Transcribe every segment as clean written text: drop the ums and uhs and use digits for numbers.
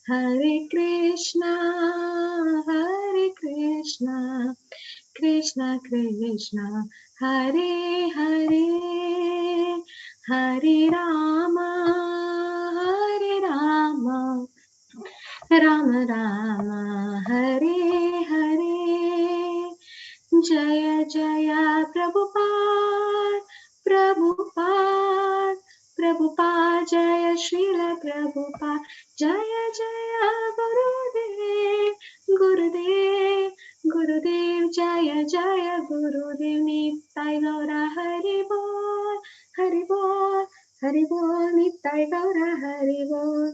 Hare Krishna, Krishna Krishna, Hare Hare, Hare Rama, Rama Rama, Hare Hare. Jaya Jaya Prabhupada, Prabhupada, Prabhupada, Jaya Srila Prabhupada, Jaya Jaya Gurudev, Gurudev, Gurudev, Jaya Jaya Gurudev, Nittai Gaura Hari Bol, Hari Bol, Hari Bol, Nittai Gaura Hari Bol.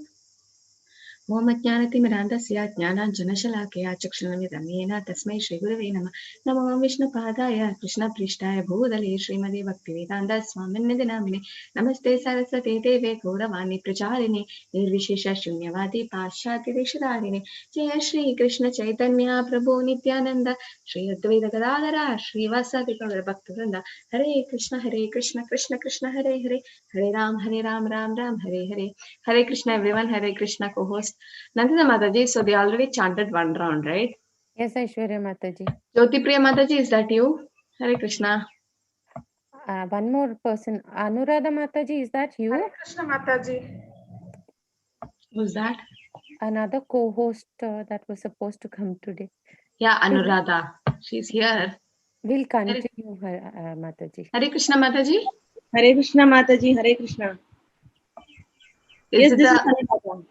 मोमज्ञानतिमिरान्धस्य ज्ञानाञ्जनशलाकया चक्षुरुन्मिलितं येन तस्मै श्रीगुरवे नमः। नमो विष्णुपादाय कृष्णपृष्ठाय भूतले श्रीमते भक्तिवेदान्त स्वामिन्निधि नामिने नमस्ते सरस्वते देवे गौरवाणी प्रचारिणे निर्विशेष शून्यवादी पाश्चात्यदेशधारिणे जय श्री कृष्ण चैतन्य प्रभु नित्यानंद श्री अद्वैत गदाधर श्रीवासादि गौर भक्तवृंद हरे Krishna Krishna Krishna Hare Hare Hare Ram Ram Ram Hare Hare. Hare Krishna everyone, Hare Krishna co-host. Nandita Mataji, so they already chanted one round, right? Yes, Aishwarya Mataji. Jyoti Priya Mataji, is that you? Hare Krishna. One more person. Anuradha Mataji, is that you? Hare Krishna Mataji. Who's that? Another co-host that was supposed to come today. Yeah, Anuradha. She's here. We'll continue, Mataji. Hare Krishna Mataji. Hare Krishna Mataji, Hare Krishna. Yes, this is Anuradha.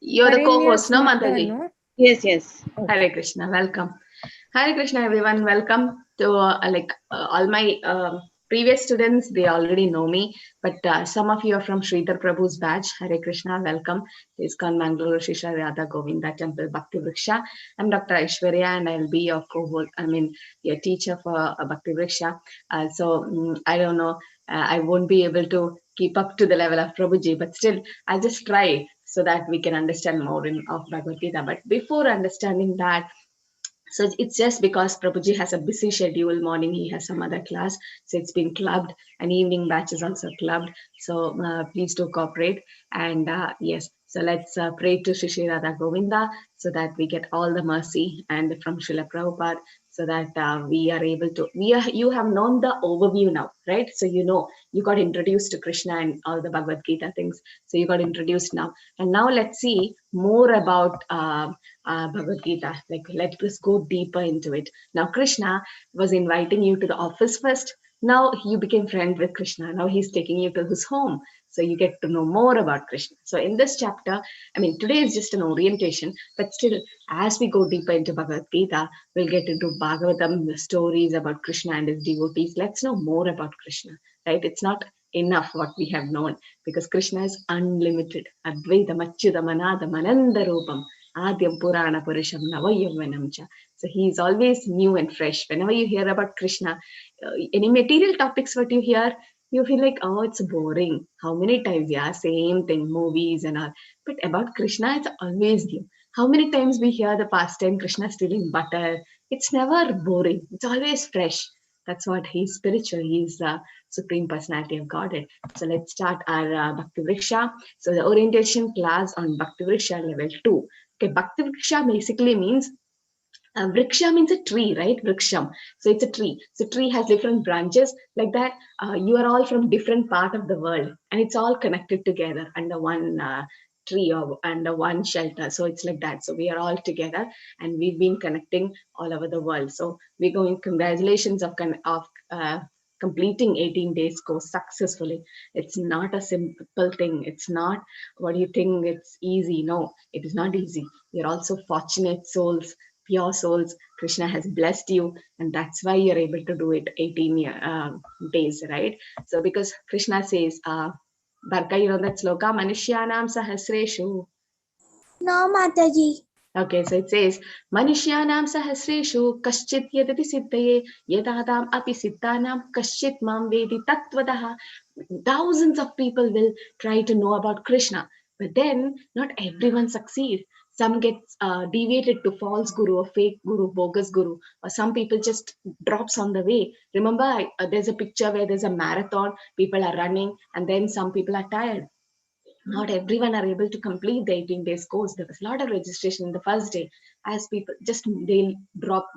You're the co-host, no Mataji? No? Yes, yes. Okay. Hare Krishna, welcome. Hare Krishna everyone, welcome to all my previous students. They already know me, but some of you are from Sridhar Prabhu's batch. Hare Krishna, welcome. ISKCON Mangaluru, Sri Radha Govinda Temple, Bhaktivedanta. I'm Dr. Aiswarya and I'll be your co-host, your teacher for Bhaktivedanta. I don't know, I won't be able to keep up to the level of Prabhuji, but still I'll just try so that we can understand more of Bhagavad-Gita. But before understanding that, so it's just because Prabhuji has a busy schedule. Morning he has some other class, so it's been clubbed, and evening batch is also clubbed. So please do cooperate. And yes, so let's pray to Shri Radha Govinda so that we get all the mercy and from Srila Prabhupada, so that we are able to. You have known the overview now, right? So you know you got introduced to Krishna and all the Bhagavad Gita things. So you got introduced now, and now let's see more about. Bhagavad Gita. Like, let us go deeper into it. Now, Krishna was inviting you to the office first. Now you became friend with Krishna. Now he's taking you to his home. So you get to know more about Krishna. So in this chapter, today is just an orientation, but still, as we go deeper into Bhagavad Gita, we'll get into Bhagavatam, the stories about Krishna and his devotees. Let's know more about Krishna, right? It's not enough what we have known, because Krishna is unlimited. Advaitam Achyutam Anadam Ananda Rupam. Adyam Purana Purusham Navayyavanam cha. So he is always new and fresh. Whenever you hear about Krishna, any material topics what you hear, you feel like, oh, it's boring. How many times? Yeah, same thing, movies and all. But about Krishna, it's always new. How many times we hear the pastime Krishna stealing butter? It's never boring. It's always fresh. That's what he's spiritual. He's the Supreme Personality of Godhead. So let's start our Bhakti Vriksha. So the orientation class on Bhakti Vriksha level 2. Okay, Bhakti Vriksha basically means Vriksha means a tree, right? Vriksham. So it's a tree. So tree has different branches like that. You are all from different part of the world, and it's all connected together under one tree or under one shelter. So it's like that. So we are all together, and we've been connecting all over the world. So we're going. Congratulations of completing 18 days course successfully. It's not a simple thing. It's not what you think it's easy. No, it is not easy. You're also fortunate souls, pure souls. Krishna has blessed you, and that's why you're able to do it 18 days, right? So because Krishna says, Barka, you know that sloka, Manishyanam Sahasreshu. No, Mataji. Okay, so it says, Manishyanam Sahasreshu Kaschit Yadati Siddhaye Yadadam Api Siddhanam Kaschit Mam Vedi Tatvadaha. Thousands of people will try to know about Krishna, but then not everyone succeeds. Some get deviated to false guru or fake guru, bogus guru, or some people just drops on the way. Remember, there's a picture where there's a marathon, people are running, and then some people are tired. Not everyone are able to complete the 18 days course. There was a lot of registration in the first day, as people just they'll drop.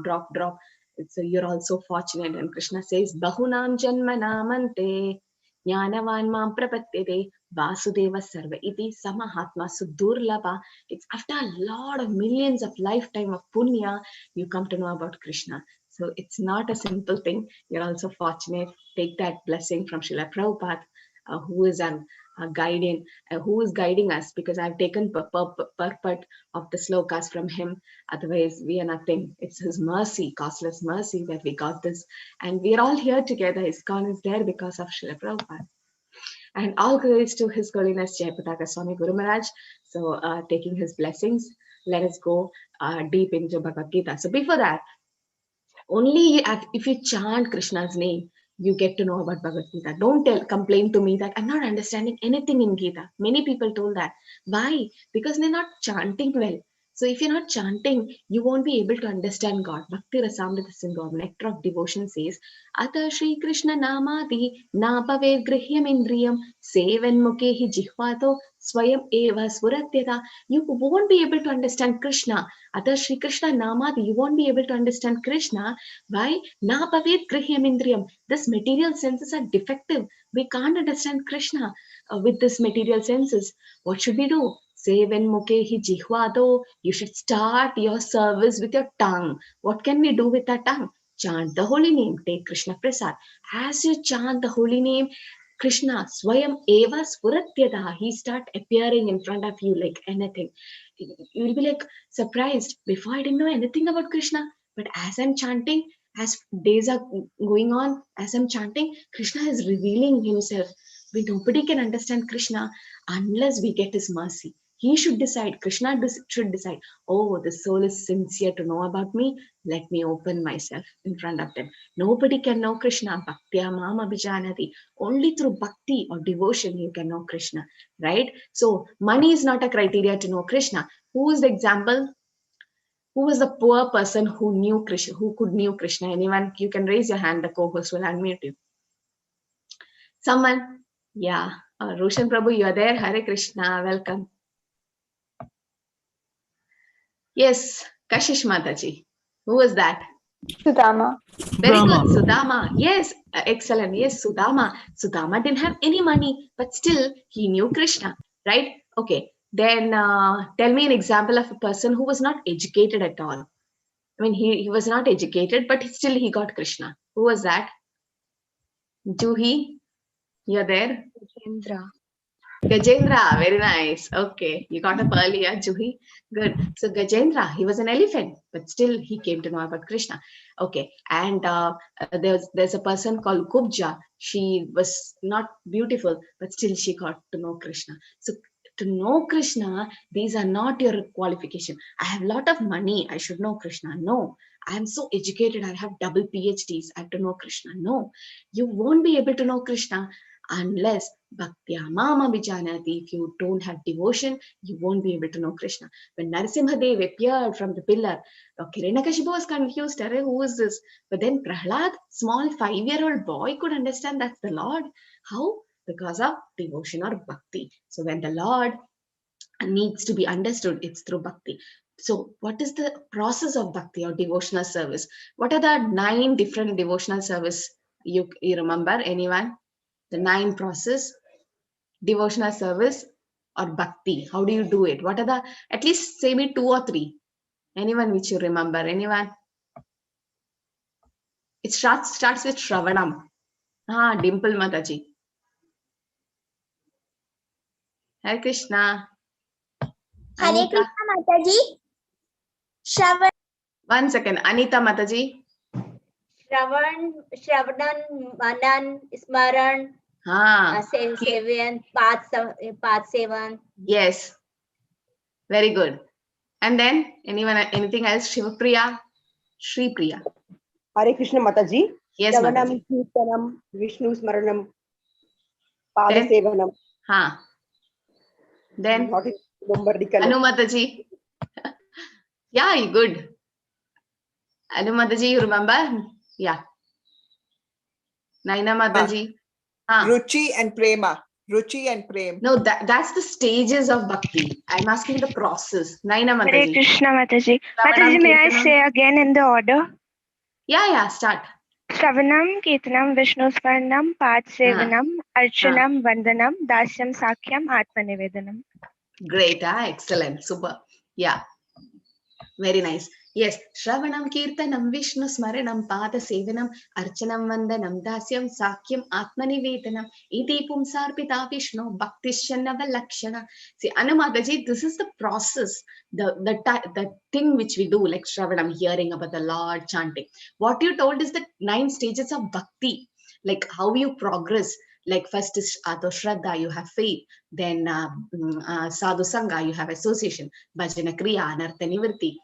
So you're also fortunate. And Krishna says, Bahunam Janmanamante Jnanavan Mam Prapatyate Vasudeva Sarva Iti Samahatma Sudurlabha. It's after a lot of millions of lifetime of punya, you come to know about Krishna. So it's not a simple thing. You're also fortunate. Take that blessing from Srila Prabhupada, who is our guiding, who is guiding us, because I've taken purport of the slokas from him. Otherwise, we are nothing. It's his mercy, costless mercy, that we got this. And we are all here together. ISKCON is there because of Srila Prabhupada. And all glories to His Holiness Jayapataka Swami Guru Maharaj. So, taking his blessings, let us go deep into Bhagavad-Gita. So, before that, only if you chant Krishna's name, you get to know about Bhagavad Gita. Don't complain to me that I'm not understanding anything in Gita. Many people told that. Why? Because they're not chanting well. So if you're not chanting, you won't be able to understand God. Bhakti Rasamrita Sindhu, Nectar of Devotion says, Ata Shri Krishna Namadi Napave Grihyam Indriyam Sevan Mukehi Jihvato Swayam Eva Svuratyata. You won't be able to understand Krishna. Ata Shri Krishna Namadi, you won't be able to understand Krishna. Why? Napavet Grihyam Indriyam. This material senses are defective. We can't understand Krishna with this material senses. What should we do? Seven mukehi jihvado. You should start your service with your tongue. What can we do with our tongue? Chant the holy name. Take Krishna Prasad. As you chant the holy name, Krishna Swayam Eva Spuratyada. He start appearing in front of you like anything. You'll be like surprised. Before I didn't know anything about Krishna, but as I'm chanting, as days are going on, as I'm chanting, Krishna is revealing himself. Nobody can understand Krishna unless we get his mercy. He should decide, Krishna should decide, oh, the soul is sincere to know about me. Let me open myself in front of them. Nobody can know Krishna. Bhaktya mama bijanati. Only through bhakti or devotion you can know Krishna, right? So money is not a criteria to know Krishna. Who is the example? Who was the poor person who knew Krishna, who could knew Krishna? Anyone? You can raise your hand. The co-host will unmute you. Someone? Yeah. Roshan Prabhu, you are there. Hare Krishna. Welcome. Yes. Kashish Mataji. Who was that? Sudama. Very good. Sudama. Yes. Excellent. Yes, Sudama. Sudama didn't have any money, but still he knew Krishna, right? Okay. Then tell me an example of a person who was not educated at all. I mean, he was not educated, but still he got Krishna. Who was that? Juhi, you're there? Gajendra, very nice. Okay, you got up earlier, Juhi. Good. So Gajendra, he was an elephant, but still he came to know about Krishna. Okay, and there's a person called Kubja. She was not beautiful, but still she got to know Krishna. So to know Krishna, these are not your qualification. I have a lot of money. I should know Krishna. No. I am so educated. I have double PhDs. I have to know Krishna. No. You won't be able to know Krishna unless Bhaktya Mama Vijanati. If you don't have devotion, you won't be able to know Krishna. When Narasimhadev appeared from the pillar, Hiranyakashipu was confused. Who is this? But then Prahlad, small 5-year-old boy, could understand that's the Lord. How? Because of devotion or bhakti. So when the Lord needs to be understood, it's through bhakti. So what is the process of bhakti or devotional service? What are the 9 different devotional service? You remember, anyone? The 9 process, devotional service or bhakti. How do you do it? What are the, at least say me 2 or 3. Anyone which you remember? Anyone? It starts with Shravanam. Dimple Mataji. Hare Krishna. Hare Anita. Krishna Mataji. Shravan. 1 second. Anita Mataji. Shravan, Manan, Smaran, Seven, Path 7. Yes. Very good. And then anything else? Shivapriya? Shri Priya. Hare Krishna Mataji. Yes, Shravanam, Mataji. Kirtanam, Vishnu Smaranam, Pada Sevanam. Then Not in Anu Mataji. Yeah, you good. Anu Mataji, you remember? Yeah. Naina Mataji. Ruchi and Prema. Ruchi and Prem. No, that's the stages of bhakti. I'm asking the process. Naina Hare Mataji. Krishna Mataji. Shravanam, Mataji, may I Kirtanam. say again in the order? Yeah, start. Shravanam, Kirtanam, Vishnu Smaranam, Pad Sevanam, Archanam, Vandanam, Dasyam, Sakyam, Atmanivedanam. Great, excellent, super. Yeah, very nice. Yes, Shravanam, Kirtanam, Vishnu Smaranam, Pada Sevanam, Archanam, Vandanam, Dasyam, Sakyam, Atmanivedanam, Iti Pumsarpita Vishnu, Bhaktishanava Lakshana. See, Anamataji, this is the process, the thing which we do, like Shravanam, hearing about the Lord, chanting. What you told is the 9 stages of bhakti, like how you progress. Like first is Ado Shraddha, you have faith. Then Sadhu Sangha, you have association. Bhajana Kriya, Anartha Nivritti.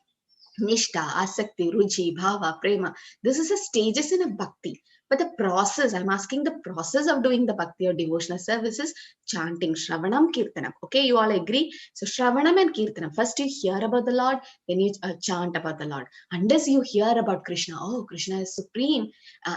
Nishta, Asakti, Ruchi, Bhava, Prema. This is a stages in a bhakti. But the process, I'm asking the process of doing the bhakti or devotional services, chanting, Shravanam, Kirtanam. Okay, you all agree? So Shravanam and Kirtanam. First you hear about the Lord, then you chant about the Lord. Unless you hear about Krishna, oh, Krishna is supreme,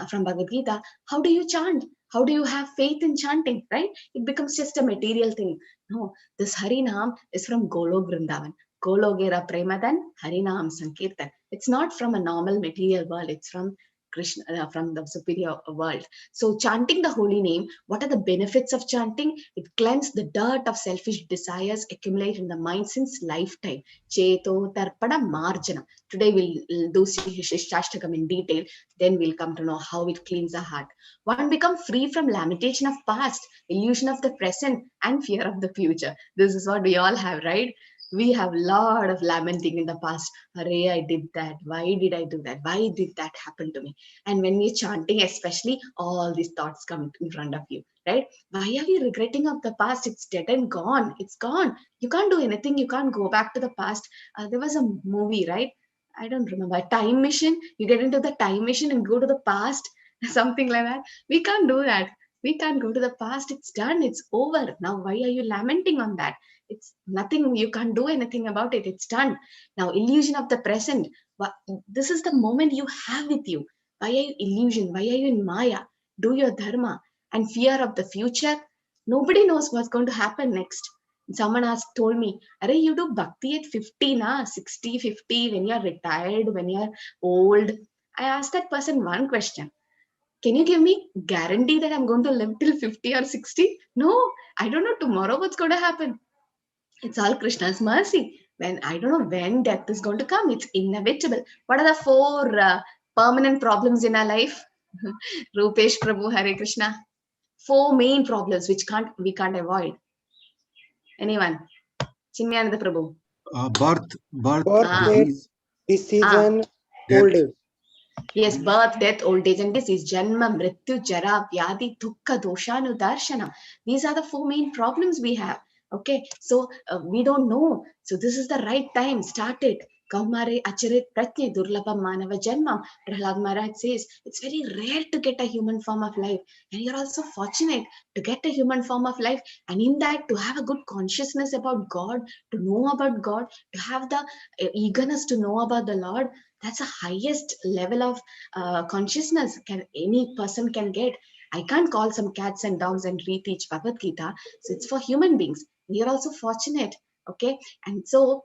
from Bhagavad-Gita, how do you chant? How do you have faith in chanting, right? It becomes just a material thing. No, this Harinam is from Golok Vrindavan. Gologera Premadan Harinam Sankirtan. It's not from a normal material world, it's from Krishna, from the superior world. So chanting the holy name, what are the benefits of chanting? It cleanses the dirt of selfish desires accumulated in the mind since lifetime. Cheto Tarpada Marjana. Today we'll do Shashtakam in detail, then we'll come to know how it cleans the heart. One becomes free from lamentation of past, illusion of the present, and fear of the future. This is what we all have, right? We have a lot of lamenting in the past. Array, I did that. Why did I do that? Why did that happen to me? And when you're chanting, especially, all these thoughts come in front of you, right? Why are we regretting of the past? It's dead and gone. It's gone. You can't do anything. You can't go back to the past. There was a movie, right? I don't remember. Time machine. You get into the time machine and go to the past, something like that. We can't do that. We can't go to the past. It's done. It's over. Now, why are you lamenting on that? It's nothing, you can't do anything about it. It's done. Now, illusion of the present. This is the moment you have with you. Why are you illusion? Why are you in Maya? Do your dharma. And fear of the future. Nobody knows what's going to happen next. Someone told me, Arey, you do bhakti at 50, 60, 50, when you're retired, when you're old. I asked that person one question. Can you give me guarantee that I'm going to live till 50 or 60? No, I don't know tomorrow what's going to happen. It's all Krishna's mercy. When I don't know when death is going to come, it's inevitable. What are the 4 permanent problems in our life? Rupesh Prabhu, Hare Krishna. 4 main problems which we can't avoid. Anyone? Chinmyananda Prabhu. Birth, death, decision, old age. Yes, birth, death, old age, and disease. Janma, Mrityu, Jara, Vyadi, Dukkha, Doshanu, Darshana. These are the 4 main problems we have. Okay, so we don't know. So this is the right time. Start it. Kaumare acharit pratne durlabham manava janmam. Prahlad Maharaj says it's very rare to get a human form of life, and you're also fortunate to get a human form of life, and in that to have a good consciousness about God, to know about God, to have the eagerness to know about the Lord. That's the highest level of consciousness any person can get. I can't call some cats and dogs and reteach Bhagavad-Gita. So it's for human beings. You're also fortunate. Okay. And so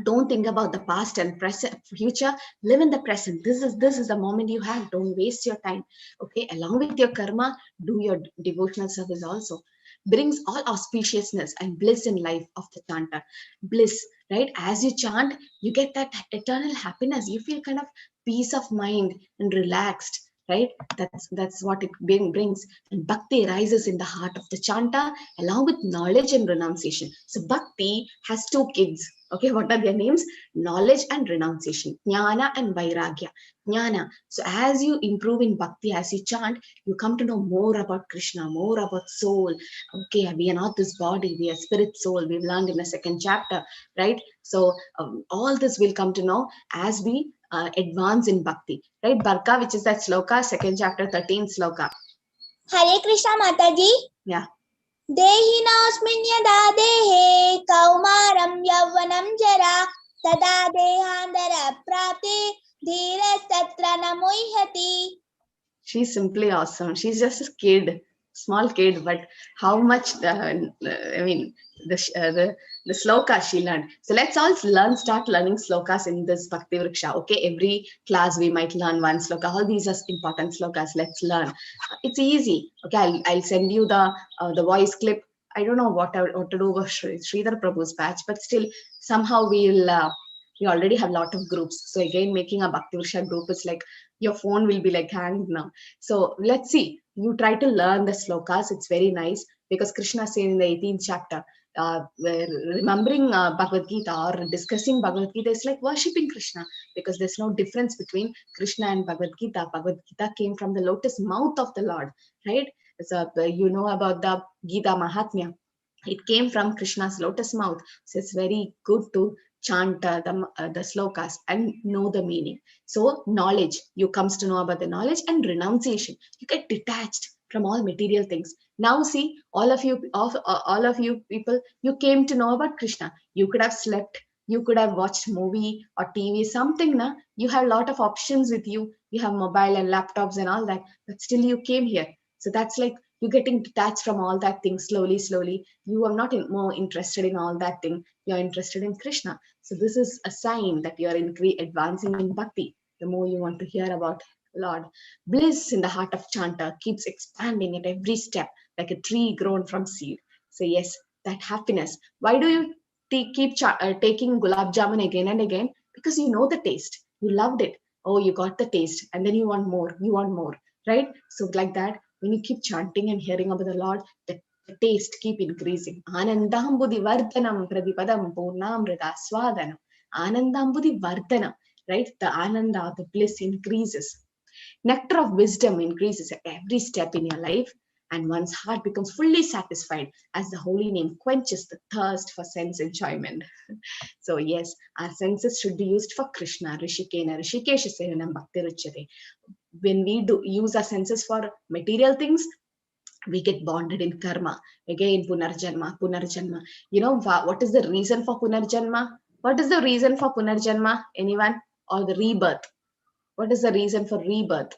don't think about the past and present future. Live in the present. This is the moment you have. Don't waste your time. Okay. Along with your karma, do your devotional service also. Brings all auspiciousness and bliss in life of the chanter. Bliss, right? As you chant, you get that eternal happiness. You feel kind of peace of mind and relaxed, right? That's what it brings. And bhakti rises in the heart of the chanter along with knowledge and renunciation. So bhakti has 2 kids. Okay, what are their names? Knowledge and renunciation. Jnana and vairagya. Jnana. So as you improve in bhakti, as you chant, you come to know more about Krishna, more about soul. Okay, we are not this body, we are spirit soul. We've learned in the 2nd chapter, right? So all this will come to know as we advance in bhakti, right? Barka, which is that shloka, 2nd chapter, 13th shloka. Hare Krishna Mataji. Yeah. Dehi nasmin yada dehe kaumaram yavvanam jara tada dehandara prapti dhiras tatra namuihati. She's simply awesome. She's just a kid. small kid, but how much, I mean, the slokas she learned. So let's all start learning slokas in this Bhakti Vriksha. Okay, every class we might learn one sloka. All these are important slokas. Let's learn. It's easy. Okay, I'll send you the voice clip. I don't know what to do with Sridhar Prabhu's batch, but still somehow we already have a lot of groups. So again, making a Bhakti Vriksha group is like your phone will be like hanged now. So let's see. You try to learn the slokas. It's very nice because Krishna said in the 18th chapter, remembering Bhagavad-Gita or discussing Bhagavad-Gita is like worshipping Krishna, because there's no difference between Krishna and Bhagavad-Gita. Bhagavad-Gita came from the lotus mouth of the Lord, right? So you know about the Gita Mahatmya. It came from Krishna's lotus mouth. So it's very good to chant the slokas and know the meaning. So knowledge, you comes to know about the knowledge, and renunciation. You get detached from all material things. Now see, all of you people, you came to know about Krishna. You could have slept, you could have watched movie or TV, something. Na? You have a lot of options with you. You have mobile and laptops and all that, but still you came here. So that's like you're getting detached from all that thing slowly. You are not more interested in all that thing. You're interested in Krishna. So this is a sign that you're advancing in bhakti. The more you want to hear about Lord. Bliss in the heart of chanter keeps expanding at every step, like a tree grown from seed. So yes, that happiness. Why do you keep taking gulab jamun again and again? Because you know the taste. You loved it. Oh, you got the taste. And then you want more. You want more. Right? So like that, when you keep chanting and hearing about the Lord, the taste keep increasing. Anandambudi vardhanam pradipadam purnamrita swadanam. Anandambudi vardhanam. Right? The ananda, the bliss increases. Nectar of wisdom increases at every step in your life, and one's heart becomes fully satisfied as the holy name quenches the thirst for sense enjoyment. So yes, our senses should be used for Krishna. Rishikena, Rishikesha Sevanam Bhakti Ruchyate. When we do use our senses for material things, we get bonded in karma. Again, punarjanma. You know, what is the reason for punarjanma? What is the reason for punarjanma? Anyone? Or the rebirth? What is the reason for rebirth?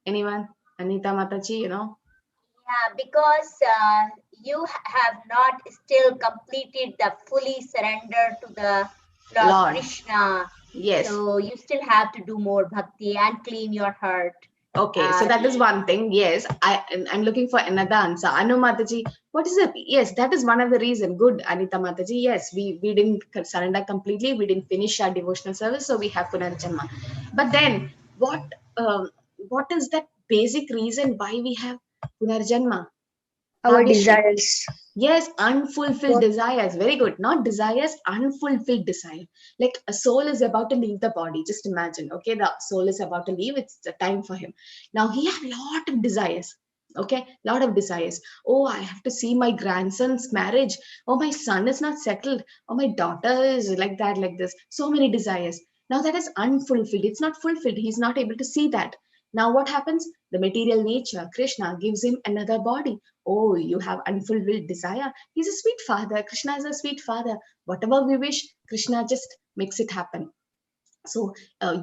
Anyone? Anita Mataji, you know? Yeah, because you have not still completed the fully surrender to the Lord Krishna. Yes. So you still have to do more bhakti and clean your heart. Okay, so that is one thing. Yes, I'm looking for another answer. Anu Mataji, what is it? Yes, that is one of the reasons. Good, Anita Mataji. Yes, we didn't surrender completely. We didn't finish our devotional service, so we have Punarjanma. But then, what is that basic reason why we have Punarjanma? Our desires. Yes, unfulfilled desires. Very good. Not desires, unfulfilled desire. Like a soul is about to leave the body. Just imagine. Okay, the soul is about to leave. It's the time for him. Now he has a lot of desires. Okay, lot of desires. Oh, I have to see my grandson's marriage. Oh, my son is not settled. Oh, my daughter is like that, like this. So many desires. Now that is unfulfilled. It's not fulfilled. He's not able to see that. Now what happens? The material nature, Krishna, gives him another body. Oh, you have unfulfilled desire. He's a sweet father. Krishna is a sweet father. Whatever we wish, Krishna just makes it happen. So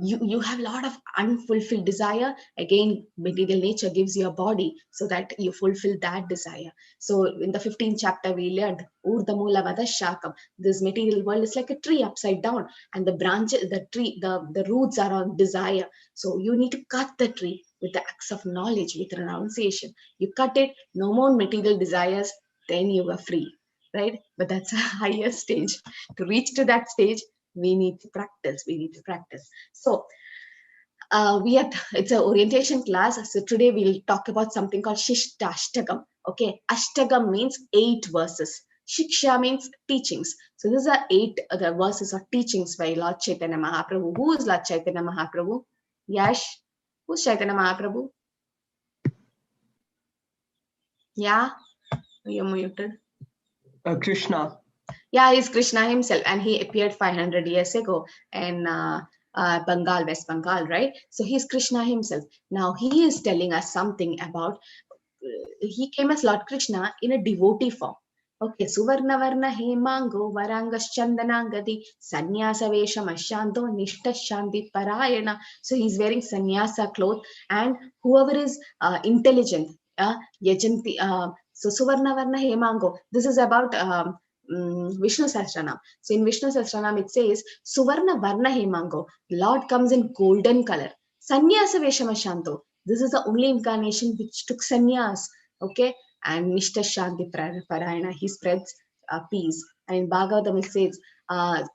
you have a lot of unfulfilled desire. Again, material nature gives you a body so that you fulfill that desire. So in the 15th chapter, we learned Urdhamula Vadashakam. This material world is like a tree upside down, and the branches, the tree, the roots are on desire. So you need to cut the tree with the acts of knowledge, with renunciation. You cut it, no more material desires, then you are free, right? But that's a higher stage. To reach to that stage, we need to practice. So it's an orientation class. So today we'll talk about something called Ashtagam. Okay, Ashtagam means 8 verses. Shiksha means teachings. So these are 8 other verses or teachings by Lord Chaitanya Mahaprabhu. Who is Lord Chaitanya Mahaprabhu? Yash, who's Chaitanya Mahaprabhu? Yeah, you're muted. Krishna. Yeah, he's Krishna himself, and he appeared 500 years ago in Bengal, West Bengal, right? So he's Krishna himself. Now he is telling us something about, he came as Lord Krishna in a devotee form. Okay, Suvarna Varna Hemango Varangas Chandanangadi Sannyasa Vesham Ashanto Nishta Shanti Parayana. So he's wearing sannyasa cloth, and whoever is intelligent, Yajanti. So Suvarna Varna Hemango. This is about Vishnu Sahasranam. So in Vishnu Sahasranam it says Suvarna Varna Hemango. The Lord comes in golden color. Sannyasa Vesham Ashanto. This is the only incarnation which took sannyas. Okay. And Nishta Shanti Parayana, he spreads peace. And in Bhagavatam it says,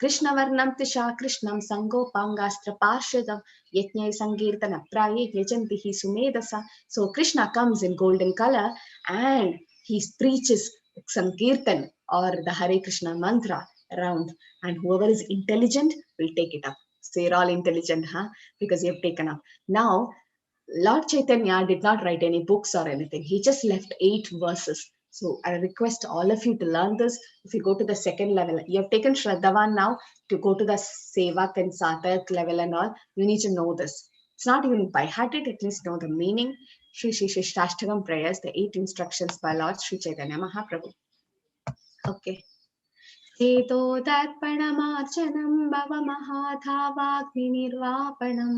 Krishna Varnam Tisha Krishnam Sango Pangastra Parshadam Yajnai Sankirtana Praye Yajantihi Sumedasa. So Krishna comes in golden color and he preaches Sankirtan or the Hare Krishna mantra around. And whoever is intelligent will take it up. So you're all intelligent, huh? Because you have taken up. Now, Lord Chaitanya did not write any books or anything. He just left 8 verses. So I request all of you to learn this. If you go to the second level, you have taken Shraddhavan now to go to the Sevak and Satak level and all. You need to know this. It's not even by heart, at least know the meaning. Shri Shri Shri Shtashtagam prayers, the 8 instructions by Lord Sri Chaitanya Mahaprabhu. Okay. चेतोदर्पणमार्चनं भवमहाधावाग्निर्वापणं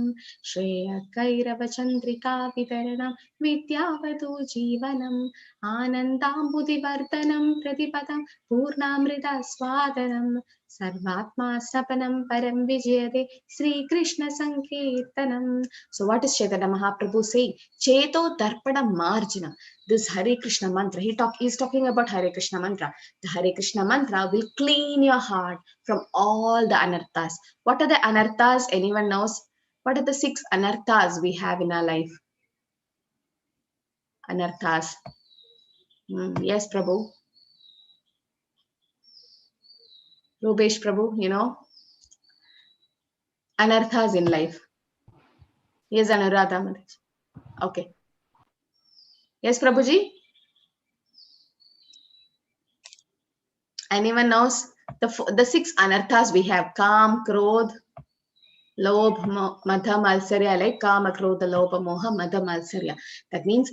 श्रेयकैरवचन्द्रिका वितरणं विद्यावतु जीवनम् आनन्दाम्बुधिवर्धनं प्रतिपदं पूर्णामृतस्वादनं सर्वात्मा सपनं परं विजयते Shrikrishna संकीर्तनम्. So what is Chaitanya Mahaprabhu saying? Cheto Darpana Marjana. This Hare Krishna mantra, he's talking about Hare Krishna mantra. The Hare Krishna mantra will clean your heart from all the anarthas. What are the anarthas? Anyone knows? What are the 6 anarthas we have in our life? Anarthas. Yes, Prabhu. Rubesh Prabhu, you know? Anarthas in life. Yes, Anuradha Mataji. Okay. Yes, Prabhuji? Anyone knows? The 6 anarthas we have: Kam, Krodh, Lobh, Madha, Malsarya, like Kama, Krodha, Lobha, Moha, Madha, Malsarya. That means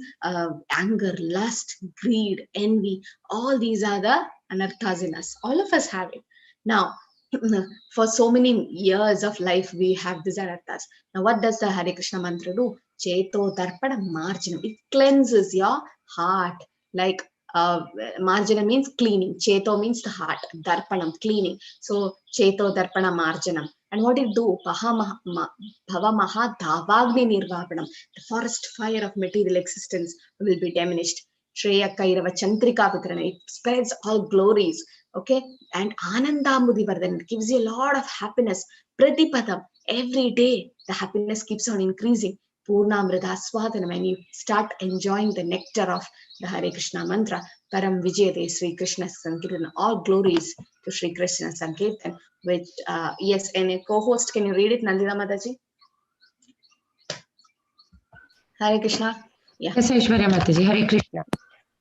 anger, lust, greed, envy. All these are the anarthas in us. All of us have it. Now, for so many years of life, we have these anarthas. Now, what does the Hare Krishna mantra do? Cheto Darpana Marjanam. It cleanses your heart. Like Marjana means cleaning. Cheto means the heart. Darpanam, cleaning. So, Cheto Darpana Marjanam. And what did it do? Bhava Maha Dhavagni Nirvapanam. The forest fire of material existence will be diminished. Shreya Kairava Chantrika Vitrana. It spreads all glories. Okay. And Anandamudhi Vardhan. It gives you a lot of happiness. Pratipadam. Every day the happiness keeps on increasing. Purnamrita Swadhanam. When you start enjoying the nectar of the Hare Krishna mantra, Param Vijayate Sri Krishna Sankirtan. All glories to Sri Krishna Sankirtan. Which, yes, and a co-host, can you read it, Nandita Mataji? Hare Krishna. Yeah. Yes, Aishwarya Mataji. Hare Krishna.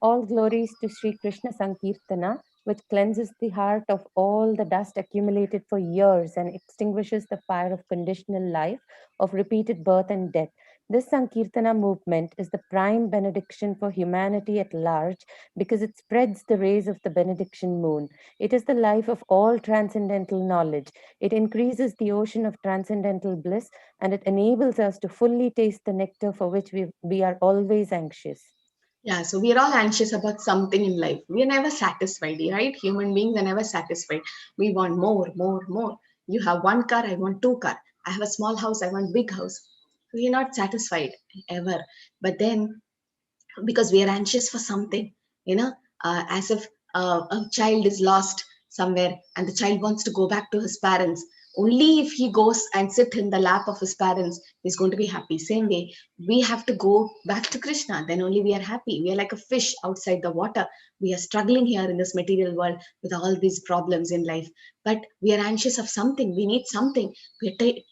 All glories to Sri Krishna Sankirtana, which cleanses the heart of all the dust accumulated for years and extinguishes the fire of conditional life, of repeated birth and death. This Sankirtana movement is the prime benediction for humanity at large because it spreads the rays of the benediction moon. It is the life of all transcendental knowledge. It increases the ocean of transcendental bliss, and it enables us to fully taste the nectar for which we are always anxious. Yeah, so we are all anxious about something in life. We are never satisfied, right? Human beings are never satisfied. We want more, more, more. You have 1 car, I want 2 cars. I have a small house, I want big house. We are not satisfied ever. But then, because we are anxious for something, as if a child is lost somewhere and the child wants to go back to his parents. Only if he goes and sit in the lap of his parents, he's going to be happy. Same way, we have to go back to Krishna. Then only we are happy. We are like a fish outside the water. We are struggling here in this material world with all these problems in life. But we are anxious of something. We need something.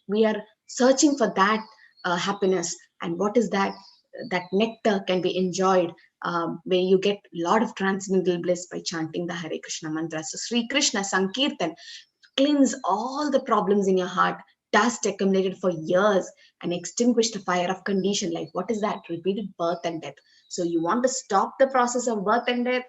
We are searching for that happiness. And what is that? That nectar can be enjoyed where you get a lot of transcendental bliss by chanting the Hare Krishna mantra. So Sri Krishna Sankirtan cleanse all the problems in your heart, dust accumulated for years, and extinguish the fire of condition life. What is that? Repeated birth and death. So you want to stop the process of birth and death?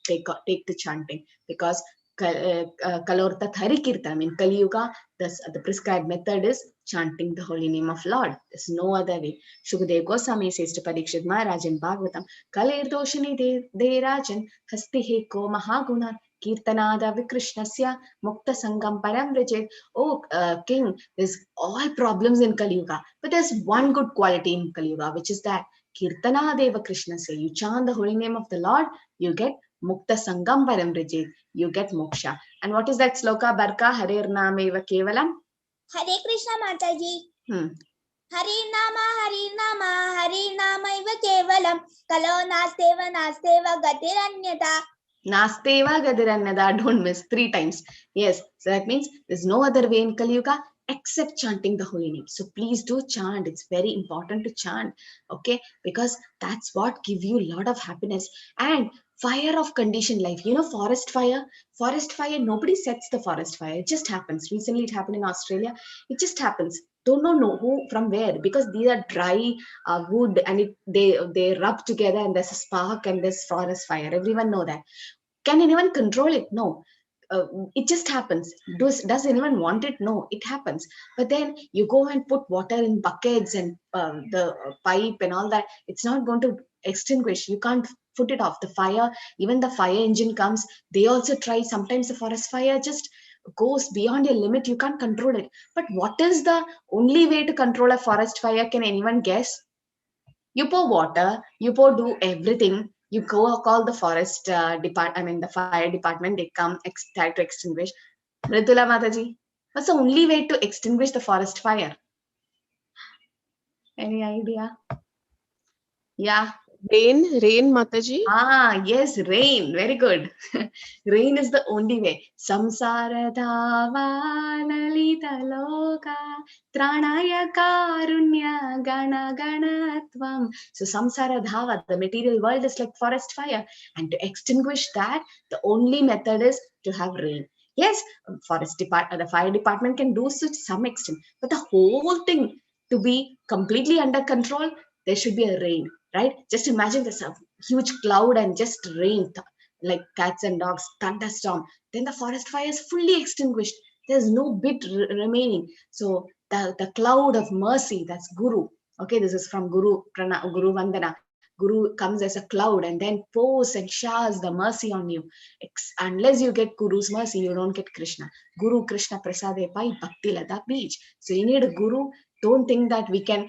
take to chanting, because Kalortat Harikirtan in Kali Yuga, the prescribed method is chanting the holy name of Lord. There's no other way. Shukadev Goswami says to Parikshit Maharaj in Bhagavatam, Kalir doshani de rajan hasti he ko mahaguna kirtanada vikrishnasya mukta sangam param vrajit. Oh king, there's all problems in Kali Yuga, but there's one good quality in Kali Yuga, which is that kirtanadeva krishnasya. You chant the holy name of the Lord, you get Mukta Sangam Param Vrajit, you get moksha. And what is that sloka, Barka? Harir Nameva Kevalam? Hare Krishna Mataji. Hari Nama Iva Kevalam, Kalo Nasteva Gatiranyata. Nasteva Gadirannada, don't miss 3 times. Yes, so that means there's no other way in Kali Yuga except chanting the holy name. So please do chant. It's very important to chant, okay? Because that's what gives you a lot of happiness. And fire of conditioned life, you know, forest fire, nobody sets the forest fire. It just happens. Recently it happened in Australia. It just happens. Don't know who from where, because these are dry wood, and they rub together and there's a spark and there's forest fire. Everyone know that. Can anyone control it? No. It just happens. Does anyone want it? No, it happens. But then you go and put water in buckets and the pipe and all that. It's not going to extinguish. You can't put it off. The fire, even the fire engine comes, they also try. Sometimes the forest fire just goes beyond your limit. You can't control it. But what is the only way to control a forest fire? Can anyone guess? You pour water, you do everything. You go call the forest the fire department. They come try to extinguish. Mridula Mataji, what's the only way to extinguish the forest fire? Any idea? Yeah. Rain, Mataji. Yes, rain. Very good. Rain is the only way. Samsara dhava nalita loka tranaya karunya gana ganatvam. So samsara dhava, the material world is like forest fire. And to extinguish that, the only method is to have rain. Yes, the fire department can do so to some extent. But the whole thing to be completely under control, there should be a rain. Right? Just imagine there's a huge cloud and just rain, like cats and dogs, thunderstorm. Then the forest fire is fully extinguished. There's no bit remaining. So the cloud of mercy, that's Guru. Okay, this is from Guru Vandana. Guru comes as a cloud and then pours and showers the mercy on you. Unless you get Guru's mercy, you don't get Krishna. Guru Krishna Prasade Pai Bhakti Lada Beej. So you need a Guru. Don't think that we can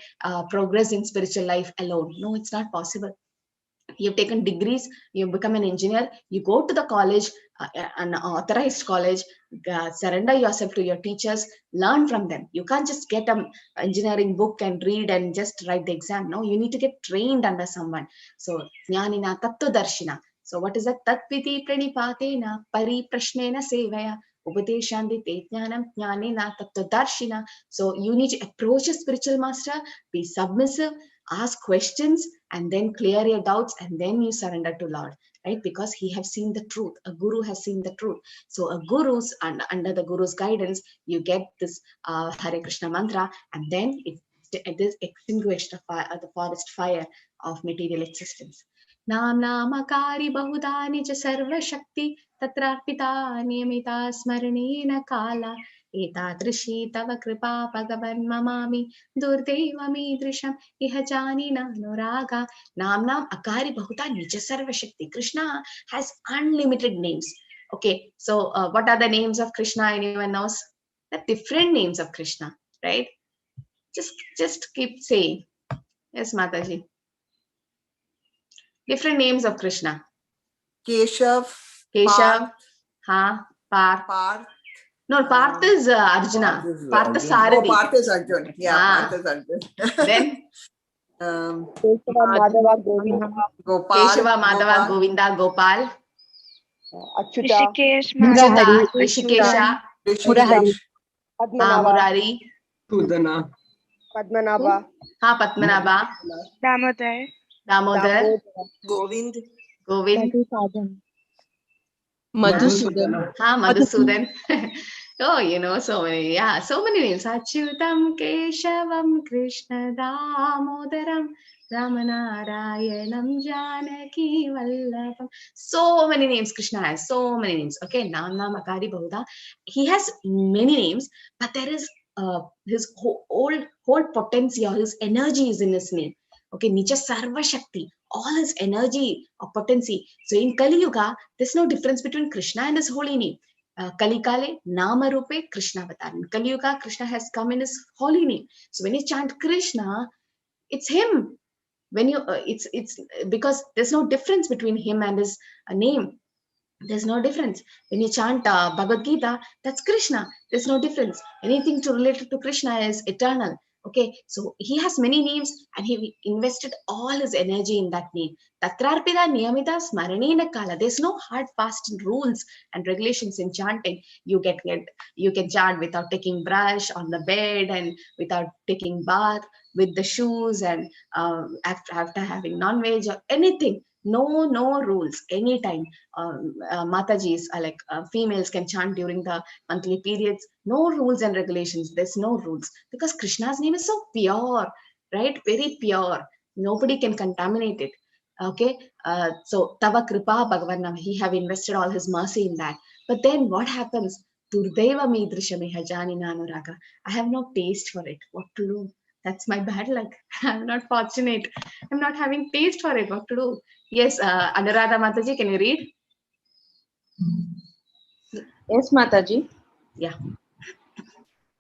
progress in spiritual life alone. No, it's not possible. You've taken degrees, you become an engineer, you go to the college, an authorized college, surrender yourself to your teachers, learn from them. You can't just get an engineering book and read and just write the exam. No, you need to get trained under someone. So, jnanina tattva darshina. So, what is that? Tatviti pranipatena pariprashnena sevaya. Upateshandite jnanam jnanena tattva darshina. So, you need to approach a spiritual master, be submissive, ask questions, and then clear your doubts, and then you surrender to Lord, right? Because he has seen the truth. A guru has seen the truth. So a guru's, under the guru's guidance, you get this Hare Krishna mantra, and then it is extinguished the forest fire of material existence. Nam namakari bahudani cha sarva shakti tatrarpita niyamita smaranena kala etadrishi tava kripa bhagavan mamami durdevami drisham iha janina nuraga. Nam akari bahuta nija sarva shakti. Krishna has unlimited names. Okay, so what are the names of Krishna? Anyone knows? The different names of Krishna, right? Just keep saying. Yes, Mataji. Different names of Krishna. Keshav, Parth. No, Parth is Arjuna. Parth is Saradi. Oh, Parth is Arjuna. Yeah, Parth is Arjuna. Then Keshava, Madhava, Govinda, Gopal. Achyuta, Rishikesha, Murari, Padmanabha, Damodar, Govind, Madhusudan. Oh, you know, so many, yeah, so many names. Achyutam Keshavam Krishna Damodaram Ramanarayanam Janaki Vallabham. So many names Krishna has, so many names. Okay, Nam Akari Bahuda. He has many names, but there is his whole potency or his energy is in his name. Okay, Nija Sarva Shakti, all his energy or potency. So in Kali Yuga, there's no difference between Krishna and his holy name. Kalikale, Nama Rupe, Krishna Avatar. In Kali Yuga, Krishna has come in his holy name. So when you chant Krishna, it's him. When you, it's because there's no difference between him and his name. There's no difference. When you chant Bhagavad-Gita, that's Krishna. There's no difference. Anything to relate to Krishna is eternal. Okay, so he has many names and he invested all his energy in that name. Tatrarpida niyamita smaranena kala. There's no hard, fast rules and regulations in chanting. You can chant without taking brush on the bed and without taking bath with the shoes and after having non-veg or anything. No rules. Anytime. Matajis are like females can chant during the monthly periods. No rules and regulations. There's no rules because Krishna's name is so pure, right? Very pure. Nobody can contaminate it. Okay, so Tava Kripa Bhagavan, he have invested all his mercy in that. But then what happens? Durdeva Midrishame Hajani Nanuraga. I have no taste for it. What to do? That's my bad luck. I'm not fortunate. I'm not having taste for it. What to do? Yes, Anuradha Mataji, can you read? Yes, Mataji. Yeah.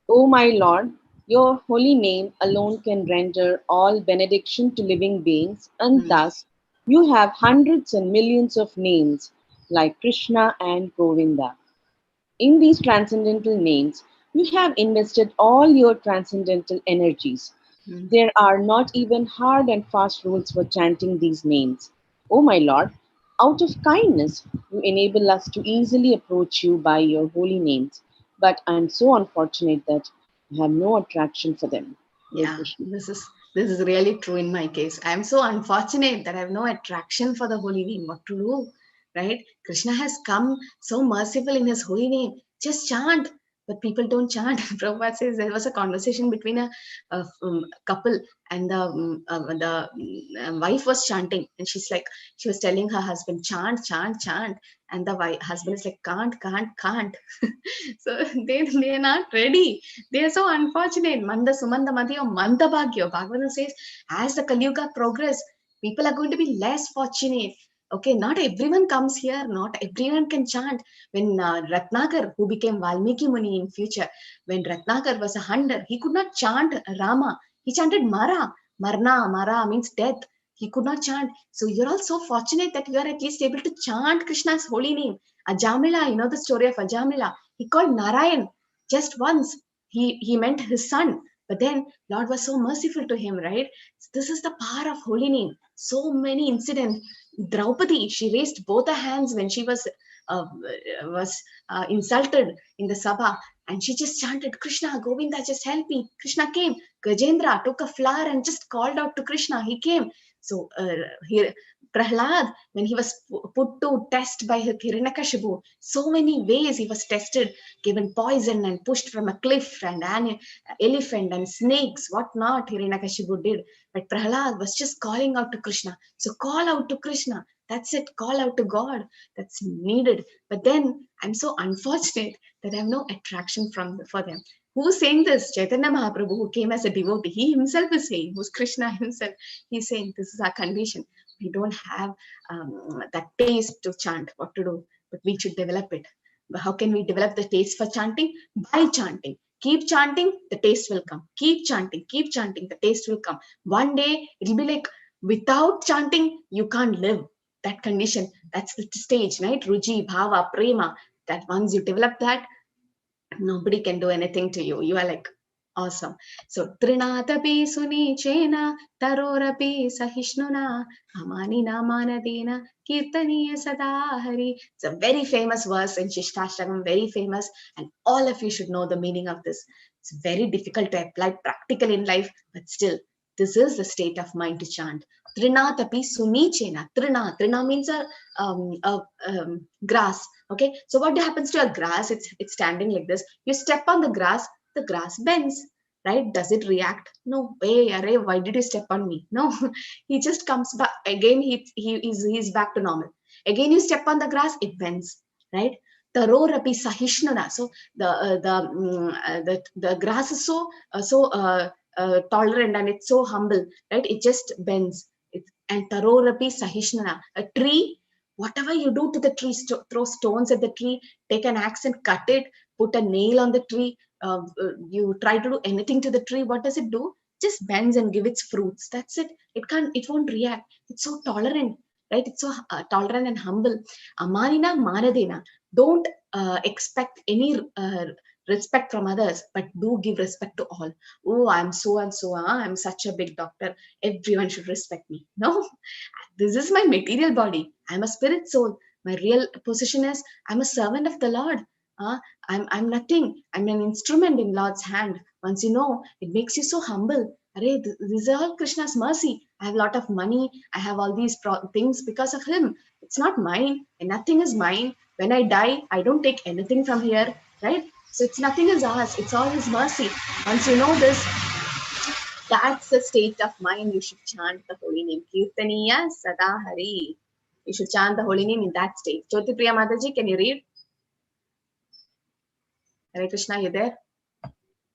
O my Lord, your holy name alone can render all benediction to living beings, and thus you have hundreds and millions of names like Krishna and Govinda. In these transcendental names, you have invested all your transcendental energies. There are not even hard and fast rules for chanting these names. O my Lord, out of kindness, you enable us to easily approach you by your holy names, but I'm so unfortunate that I have no attraction for them. Yeah, this is really true in my case. I'm so unfortunate that I have no attraction for the holy name. What to do, right? Krishna has come so merciful in his holy name. Just chant. But people don't chant. Prabhupada says there was a conversation between a couple and the wife was chanting, and she was telling her husband, chant, chant, chant, and the husband is like, can't. So they are not ready. They are so unfortunate. Manda Sumanda Madhya Manda Bhagyo. Bhagavatam says, as the Kali Yuga progress, people are going to be less fortunate. Okay, not everyone comes here. Not everyone can chant. When Ratnakar, who became Valmiki Muni in future, when Ratnakar was a hunter, he could not chant Rama. He chanted Mara. Mara means death. He could not chant. So you're all so fortunate that you are at least able to chant Krishna's holy name. Ajamila, you know the story of Ajamila. He called Narayan just once. He meant his son. But then Lord was so merciful to him, right? This is the power of holy name. So many incidents. Draupadi, she raised both her hands when she was insulted in the Sabha, and she just chanted, Krishna, Govinda, just help me. Krishna came. Gajendra took a flower and just called out to Krishna. He came. So here, Prahlad, when he was put to test by Hiranyakashipu, so many ways he was tested, given poison and pushed from a cliff, and an elephant and snakes, what not Hiranyakashipu did. But Prahlad was just calling out to Krishna. So call out to Krishna. That's it. Call out to God. That's needed. But then I'm so unfortunate that I have no attraction for them. Who's saying this? Chaitanya Mahaprabhu, who came as a devotee, he himself is saying, who's Krishna himself, he's saying this is our condition. We don't have that taste to chant. What to do? But we should develop it. But how can we develop the taste for chanting? By chanting. Keep chanting, the taste will come. Keep chanting, the taste will come. One day it'll be like, without chanting, you can't live. That condition, that's the stage, right? Ruji, bhava, prema. That once you develop that, nobody can do anything to you. You are like awesome. So Trinatapi Sunichena Tarorapi Sahishnuna Amani Namanadena Kirtaniya Sadahari. It's a very famous verse in Shishtashtagam, very famous, and all of you should know the meaning of this. It's very difficult to apply practically in life, but still, this is the state of mind to chant. Trinatapi sunichena. Trina means a grass. Okay, so what happens to a grass? It's standing like this. You step on the grass bends, right? Does it react? No. Hey, array, why did you step on me? No. He just comes back again. He's back to normal. Again, you step on the grass, it bends, right? Tarorapi sahishnana. So the grass is so tolerant, and it's so humble, right? It just bends. And tarorapi sahishnana. A tree, whatever you do to the tree, throw stones at the tree, take an axe and cut it, put a nail on the tree, you try to do anything to the tree, what does it do? Just bends and give its fruits. That's it. It won't react. It's so tolerant, right? It's so tolerant and humble. Amanina manadena. Don't expect any respect from others, but do give respect to all. Oh, I'm so and so. I'm such a big doctor. Everyone should respect me. No, this is my material body. I'm a spirit soul. My real position is I'm a servant of the Lord. Uh, I'm nothing. I'm an instrument in Lord's hand. Once you know, it makes you so humble. Array, this is all Krishna's mercy. I have a lot of money. I have all these things because of him. It's not mine, and nothing is mine. When I die, I don't take anything from here, right? So it's nothing is ours. It's all his mercy. Once you know this, that's the state of mind. You should chant the holy name. Kirtaniya Sada Hari. You should chant the holy name in that state. Jyoti Priya Mataji, can you read? Hare Krishna, you there?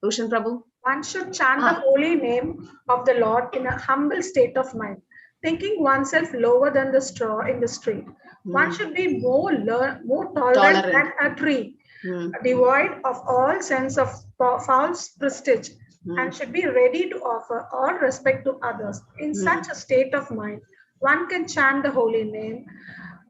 Roshan Prabhu? One should chant the holy name of the Lord in a humble state of mind, thinking oneself lower than the straw in the street. One should be more tolerant than a tree, devoid of all sense of false prestige, and should be ready to offer all respect to others. In such a state of mind, one can chant the holy name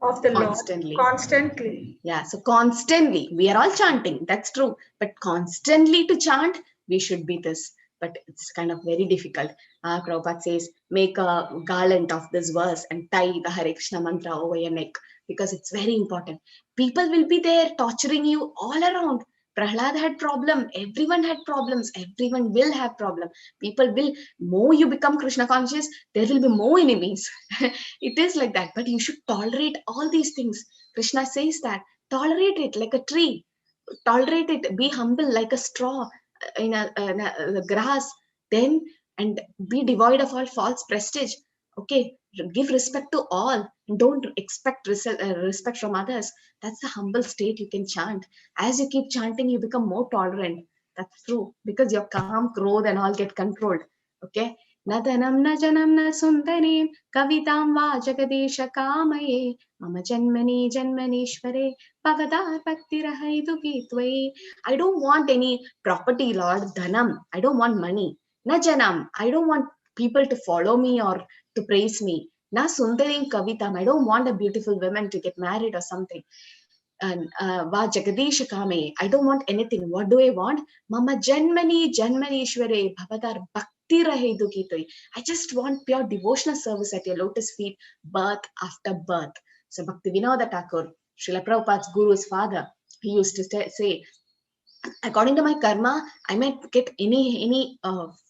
of the Lord constantly. Yeah, so constantly. We are all chanting. That's true. But constantly to chant, we should be this. But it's kind of very difficult. Prabhupada says, make a garland of this verse and tie the Hare Krishna mantra over your neck, because it's very important. People will be there torturing you all around. Prahlad had problem. Everyone had problems. Everyone will have problem. People will, more you become Krishna conscious, there will be more enemies. It is like that. But you should tolerate all these things. Krishna says that. Tolerate it like a tree. Tolerate it. Be humble like a straw in a grass. Then, and be devoid of all false prestige. Okay, give respect to all. Don't expect respect from others. That's the humble state you can chant. As you keep chanting, you become more tolerant. That's true, because your calm, growth, and all get controlled. Okay. न धनं न जनं न सुन्दरीं कवितां वा जगदीश कामये मम जन्मनि जन्मनीश्वरे भवदार भक्तिरहैतुकी त्वयि. I don't want any property, Lord. Dhanam. I don't want money. Na janam. I don't want people to follow me or to praise me. Na sundarim kavitam. I don't want a beautiful woman to get married or something. And va jagadish kame. I don't want anything. What do I want? Mama janmani janmanishware bhavadar bhakti rahedu kitoi. I just want pure devotional service at your lotus feet, birth after birth. So Bhaktivedanta Thakur, Srila Prabhupada's guru's father, he used to say, according to my karma, I might get any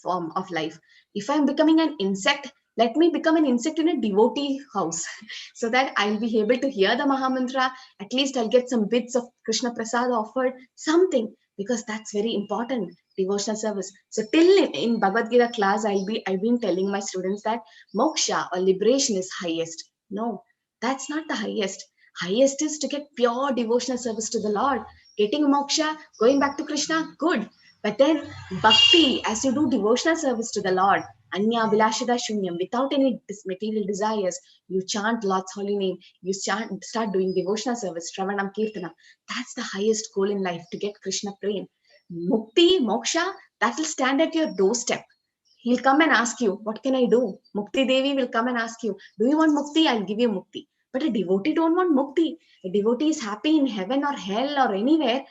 form of life. If I'm becoming an insect, let me become an insect in a devotee house, so that I'll be able to hear the Mahamantra. At least I'll get some bits of Krishna Prasad offered, something, because that's very important, devotional service. So till in Bhagavad-Gita class, I've been telling my students that moksha or liberation is highest. No, that's not the highest. Highest is to get pure devotional service to the Lord. Getting moksha, going back to Krishna, good. But then bhakti, as you do devotional service to the Lord, anya vilashada shunyam, without any material desires, you chant Lord's holy name, you start doing devotional service, Shravanam Kirtana. That's the highest goal in life, to get Krishna praying. Mukti, moksha, that will stand at your doorstep. He'll come and ask you, what can I do? Mukti Devi will come and ask you, do you want mukti? I'll give you mukti. But a devotee don't want mukti. A devotee is happy in heaven or hell or anywhere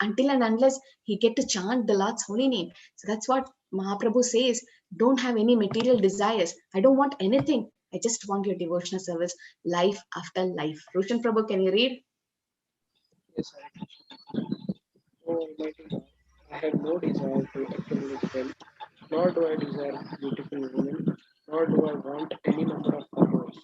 until and unless he get to chant the Lord's holy name. So that's what Mahaprabhu says. Don't have any material desires. I don't want anything. I just want your devotional service, life after life. Roshan Prabhu, can you read? Yes, O Almighty God, I have no desire to accumulate wealth, nor do I desire beautiful women, nor do I want any number of followers.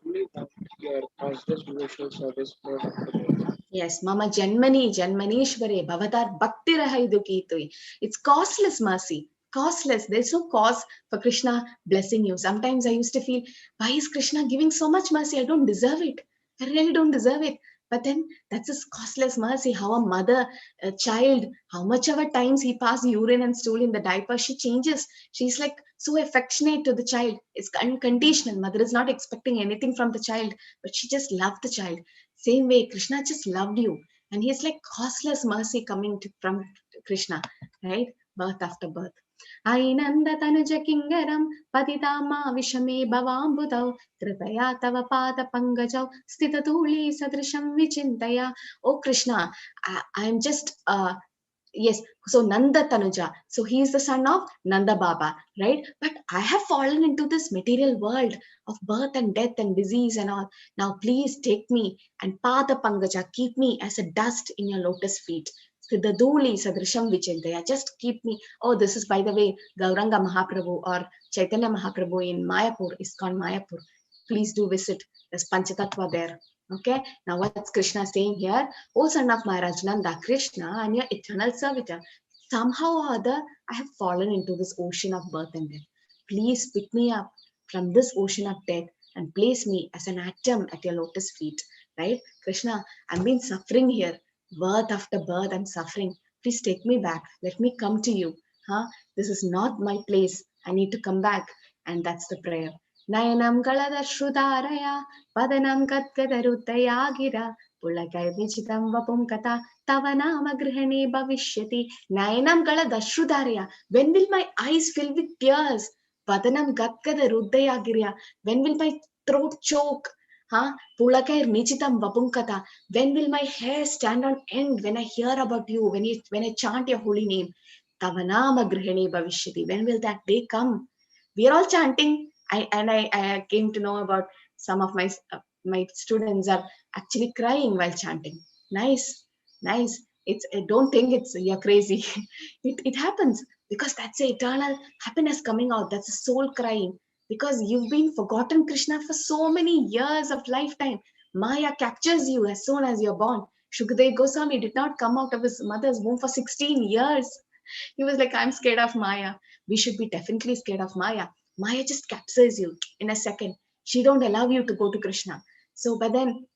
Only that your conscious devotional service more after birth. Yes, Mama Janmani, Janmanishware, Bhavatar Bhakti Rahaidu Kitui. It's costless mercy. Costless. There's no cause for Krishna blessing you. Sometimes I used to feel, why is Krishna giving so much mercy? I don't deserve it. I really don't deserve it. But then that's his costless mercy. How a mother, a child, how much ever times he passed urine and stool in the diaper, she changes. She's like so affectionate to the child. It's unconditional. Mother is not expecting anything from the child, but she just loved the child. Same way, Krishna just loved you. And he's like costless mercy coming from Krishna, right? Birth after birth. Ainanda tanuja kingaram patitama vishame bhavambudau kripaya tava pada pangajau stitatuli sadrisham vichintaya. Oh Krishna, I'm just yes, so Nanda Tanuja, so he is the son of Nanda Baba, right? But I have fallen into this material world of birth and death and disease and all. Now please take me and Pada Pangaja, keep me as a dust in your lotus feet. Siddhaduli Sadrisham Vichintaya, just keep me. Oh, this is, by the way, Gauranga Mahaprabhu or Chaitanya Mahaprabhu in Mayapur, ISKCON Mayapur. Please do visit. There's Panchatattva there. Okay, now what's Krishna saying here? O son of Maharaj Nanda, Krishna, I'm your eternal servitor. Somehow or other, I have fallen into this ocean of birth and death. Please pick me up from this ocean of death and place me as an atom at your lotus feet. Right? Krishna, I've been suffering here. Birth after birth, I'm suffering. Please take me back. Let me come to you. Huh? This is not my place. I need to come back. And that's the prayer. Nayanam Galadashrudaraya Padanam Katkadarutaya Gira Pulakai Vichitam Vapum Kata Tavanama Grihani Bhavishyati. Nayanam Galadashrudaraya. When will my eyes fill with tears? Padanam Katkadarutaya Gira. When will my throat choke? Pulakai Nichitam Vapum Kata. When will my hair stand on end when I hear about you, when I chant your holy name? Tavanama Grihani Bhavishyati. When will that day come? We are all chanting. I came to know about some of my students are actually crying while chanting. Nice. It's, I don't think it's you're crazy. it happens because that's the eternal happiness coming out. That's the soul crying because you've been forgotten Krishna for so many years of lifetime. Maya captures you as soon as you're born. Shukadeva Goswami did not come out of his mother's womb for 16 years. He was like, I'm scared of Maya. We should be definitely scared of Maya. Maya just captures you in a second. She don't allow you to go to Krishna. So, but then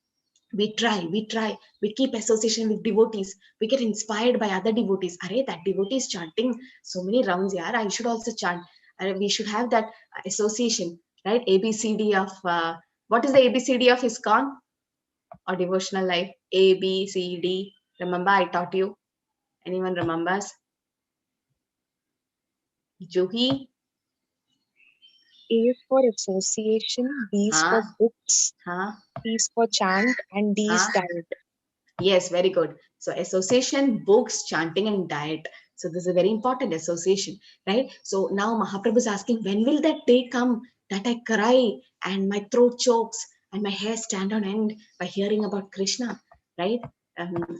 we try, we keep association with devotees. We get inspired by other devotees. Arey, that devotee is chanting so many rounds, yaar. I should also chant. We should have that association, right? ABCD of, what is the ABCD of ISKCON or devotional life? ABCD. Remember, I taught you. Anyone remembers? Juhi? A is for association, B is for books, T is for chant, and D is diet. Yes, very good. So association, books, chanting, and diet. So this is a very important association, right? So now Mahaprabhu is asking, when will that day come that I cry and my throat chokes and my hair stand on end by hearing about Krishna, right?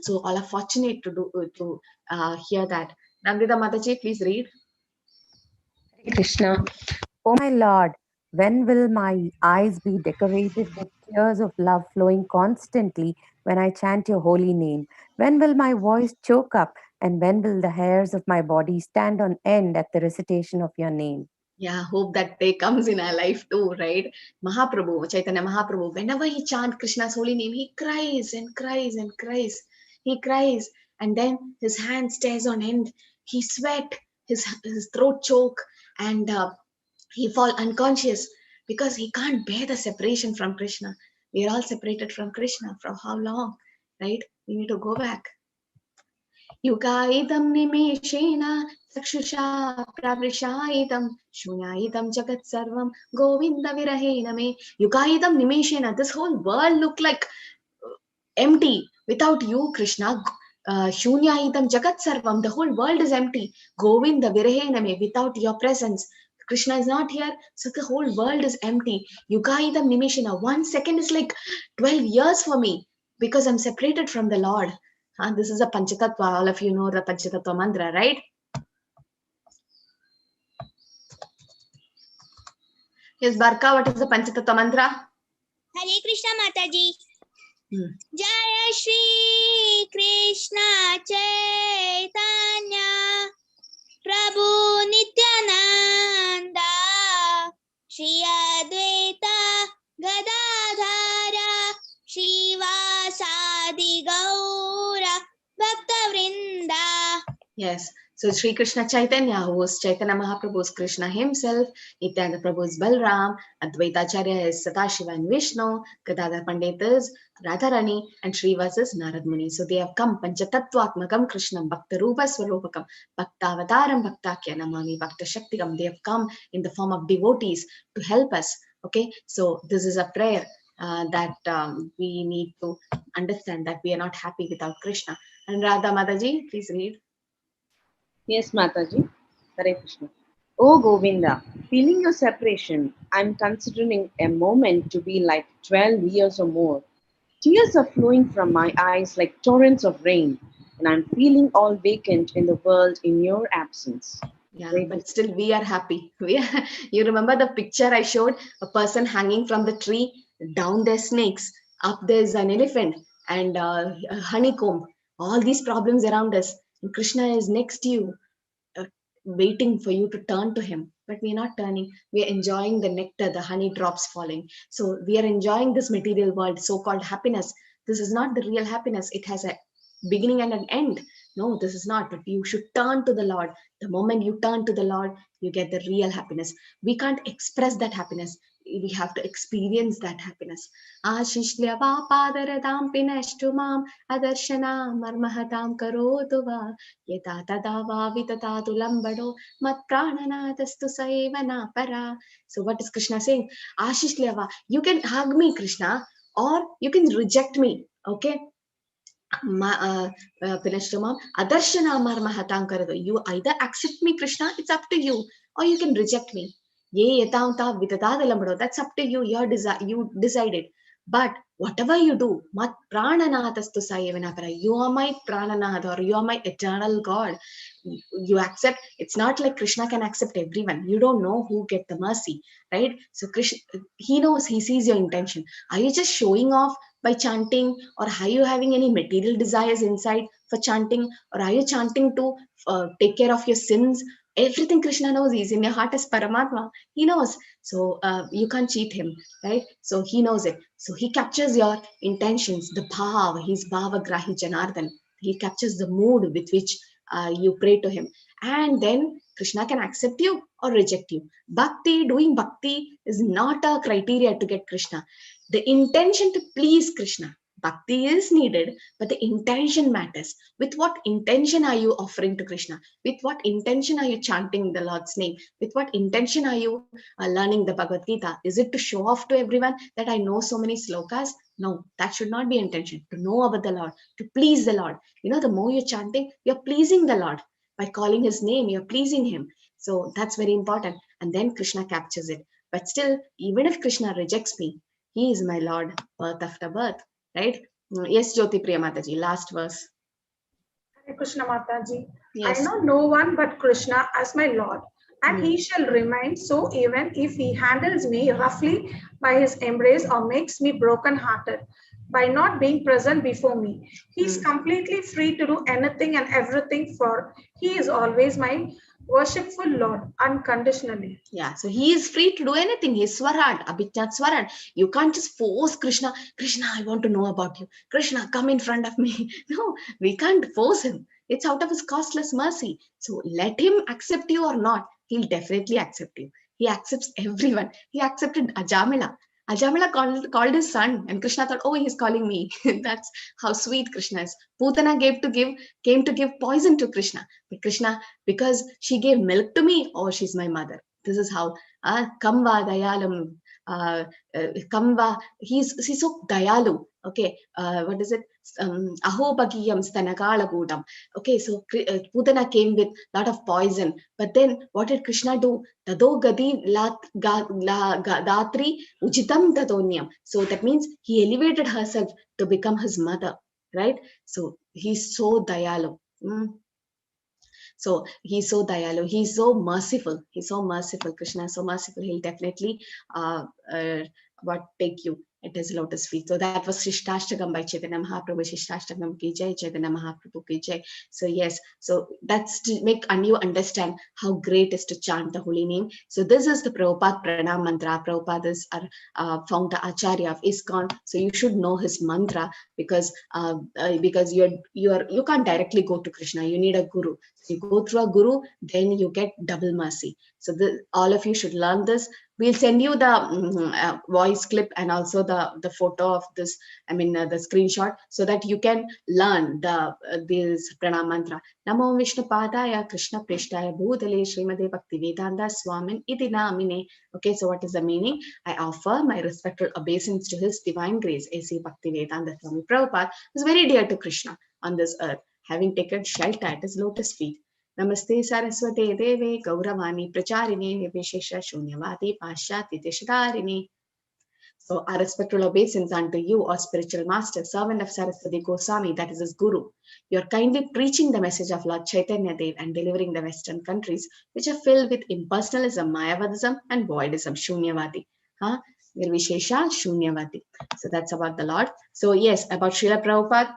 So all are fortunate to hear that. Nandita Mataji, please read. Krishna. Oh my Lord, when will my eyes be decorated with tears of love flowing constantly when I chant your holy name? When will my voice choke up? And when will the hairs of my body stand on end at the recitation of your name? Yeah, hope that day comes in our life too, right? Mahaprabhu, Chaitanya Mahaprabhu, whenever he chants Krishna's holy name, he cries and cries and cries. He cries and then his hand stays on end. He sweat, his throat choke, and he fall unconscious because he can't bear the separation from Krishna. We are all separated from Krishna for how long, right? We need to go back. Yugaidam nimeshena chakshusha pravrishaidam shunaidam jagat sarvam govinda virahena me. Yugaidam nimeshena. This whole world looked like empty without you, Krishna. Shunyaitam jagat sarvam. The whole world is empty. Govinda virahena me. Without your presence. Krishna is not here, so the whole world is empty. Yugaidam nimeshena. 1 second is like 12 years for me because I'm separated from the Lord. This is a Panchatattva. All of you know the Panchatattva mantra, right? Yes, Barka, what is the Panchatattva mantra? Hare Krishna Mataji. Jaya Shri Krishna Chaitanya Prabhu Nityananda Shri Advaita Gadadhara Shivasadi Gaura Bhaktavrinda. Yes. So Sri Krishna Chaitanya, who was Chaitanya Mahaprabhu's Krishna himself, Nityananda Prabhu's Balram, Advaita-Acharya is Sadashiva and Vishnu, Gadadhar Pandit is Radharani, and Srivas is Narad Muni. So they have come Panchatattvatmakam Krishnam Bhakta Rupa Swarupakam Bhaktavataram Bhaktakya Namami Bhakta Shaktikam. They have come in the form of devotees to help us. Okay, so this is a prayer that we need to understand, that we are not happy without Krishna. And Radha Mataji, please read. Yes, Mataji. Hare Krishna. Oh Govinda, feeling your separation, I'm considering a moment to be like 12 years or more. Tears are flowing from my eyes like torrents of rain, and I'm feeling all vacant in the world in your absence. Yeah, but still we are happy. You remember the picture I showed? A person hanging from the tree, down there's snakes, up there's an elephant, and a honeycomb. All these problems around us. And Krishna is next to you, waiting for you to turn to him. But we're not turning. We're enjoying the nectar, the honey drops falling. So we are enjoying this material world, so-called happiness. This is not the real happiness. It has a beginning and an end. No, this is not. But you should turn to the Lord. The moment you turn to the Lord, you get the real happiness. We can't express that happiness. We have to experience that happiness. Ashishlyava padaradam pinashtu mam adarshana marmahatam karotu va yata tada va vitata tulambado mat prananatastu saivana para. So what is Krishna saying? Ashishlyava, you can hug me, Krishna, or you can reject me. Okay, you either accept me, Krishna, it's up to you, or you can reject me. That's up to you. You decided. But whatever you do, mat prananatastu sayevanapara, you are my prananath, or you are my eternal God. You accept. It's not like Krishna can accept everyone. You don't know who get the mercy, right? So Krishna, he knows, he sees your intention. Are you just showing off by chanting, or are you having any material desires inside for chanting, or are you chanting to take care of your sins? Everything Krishna knows. He's in your heart as Paramatma. He knows. So you can't cheat him, right? So he knows it. So he captures your intentions, the bhav. He's bhava grahi Janardhan. He captures the mood with which you pray to him, and then Krishna can accept you or reject you. Doing bhakti is not a criteria to get Krishna. The intention to please Krishna. Bhakti is needed, but the intention matters. With what intention are you offering to Krishna? With what intention are you chanting the Lord's name? With what intention are you learning the Bhagavad-Gita? Is it to show off to everyone that I know so many shlokas? No, that should not be intention. To know about the Lord, to please the Lord. You know, the more you're chanting, you're pleasing the Lord. By calling his name, you're pleasing him. So that's very important. And then Krishna captures it. But still, even if Krishna rejects me, he is my Lord, birth after birth, right? Yes, Jyoti Priya Mataji, last verse. Hare Krishna Mataji. Yes. I know no one but Krishna as my Lord, and he shall remain so even if he handles me roughly by his embrace or makes me broken-hearted by not being present before me. He is completely free to do anything and everything, for he is always my worshipful Lord, unconditionally. Yeah, so he is free to do anything. He is Swarad, Abhijnat Swarad. You can't just force Krishna. Krishna, I want to know about you. Krishna, come in front of me. No, we can't force him. It's out of his costless mercy. So let him accept you or not. He'll definitely accept you. He accepts everyone. He accepted Ajamila. Ajamila called his son, and Krishna thought, oh, he's calling me. That's how sweet Krishna is. Putana came to give poison to Krishna. But Krishna, because she gave milk to me, oh, she's my mother. This is how Kamva Dayalam. Kamva, he's so Dayalu. Okay, what is it? Aho Bhagiyam Stanakala Gudam. Okay, so Putana came with a lot of poison. But then what did Krishna do? Tado Gadi Datri Uchitam Tadonyam. So that means he elevated herself to become his mother, right? So he's so Dayalu. So he's so dayalu, he's so merciful, Krishna is so merciful. He'll definitely take you at his lotus feet. So that was Shishtashtakam by Chaitanya Mahaprabhu. Shishtashtakam ki jai, Chaitanya Mahaprabhu ki jai. So yes, so that's to make you understand how great is to chant the holy name. So this is the Prabhupada Pranam Mantra. Prabhupada is our Founder-Acharya of ISKCON. So you should know his mantra, because you can't directly go to Krishna. You need a guru. So you go through a guru, then you get double mercy. So all of you should learn this. We'll send you the voice clip and also the photo of this, the screenshot, so that you can learn this pranam mantra. Namo Vishnu Padaya Krishna Prishtaya Bhutale Srimade Bhaktivedanta Swami Iti Namine. Okay, so what is the meaning? I offer my respectful obeisance to His Divine Grace, A.C. Bhaktivedanta Swami Prabhupada, who is very dear to Krishna on this earth, having taken shelter at His lotus feet. Namaste Saraswate Deve Gauravani Pracharini Nivishesha Shunyavati Pashyati Tishtarini. So our respectful obeisance unto you, our spiritual master, servant of Saraswati Goswami, that is his guru. You are kindly preaching the message of Lord Chaitanya Dev and delivering the Western countries, which are filled with impersonalism, Mayavadism and voidism, Shunyavati. Nirvishesha Shunyavati. So that's about the Lord. So yes, about Srila Prabhupada,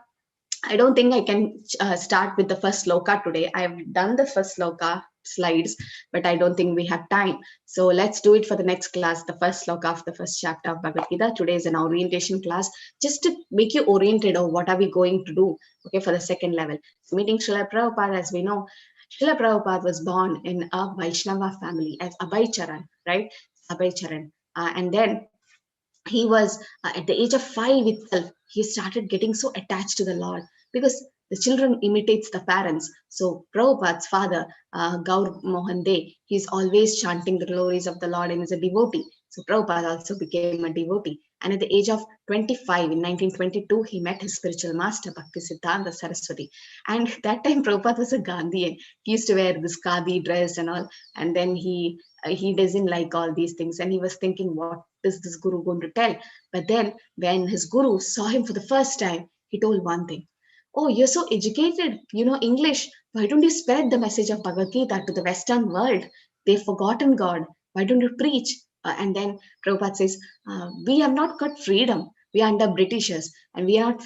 I don't think I can start with the first sloka today. I've done the first sloka slides, but I don't think we have time. So let's do it for the next class, the first sloka of the first chapter of Bhagavad-Gita. Today is an orientation class, just to make you oriented on what are we going to do, okay, for the second level. So meeting Srila Prabhupada, as we know, Srila Prabhupada was born in a Vaishnava family as Abhay Charan, right? Abhay Charan. And then he was at the age of 5 itself, he started getting so attached to the Lord, because the children imitates the parents. So Prabhupada's father, Gaur Mohan De, he's always chanting the glories of the Lord and is a devotee. So Prabhupada also became a devotee. And at the age of 25, in 1922, he met his spiritual master, Bhaktisiddhanta Saraswati. And that time Prabhupada was a Gandhian. He used to wear this khadi dress and all. And then he doesn't like all these things. And he was thinking, what is this guru going to tell? But then when his guru saw him for the first time, he told one thing. Oh, you're so educated, you know English. Why don't you spread the message of Bhagavad-Gita to the Western world? They've forgotten God. Why don't you preach? And then Prabhupada says, we have not got freedom. We are under Britishers and we are not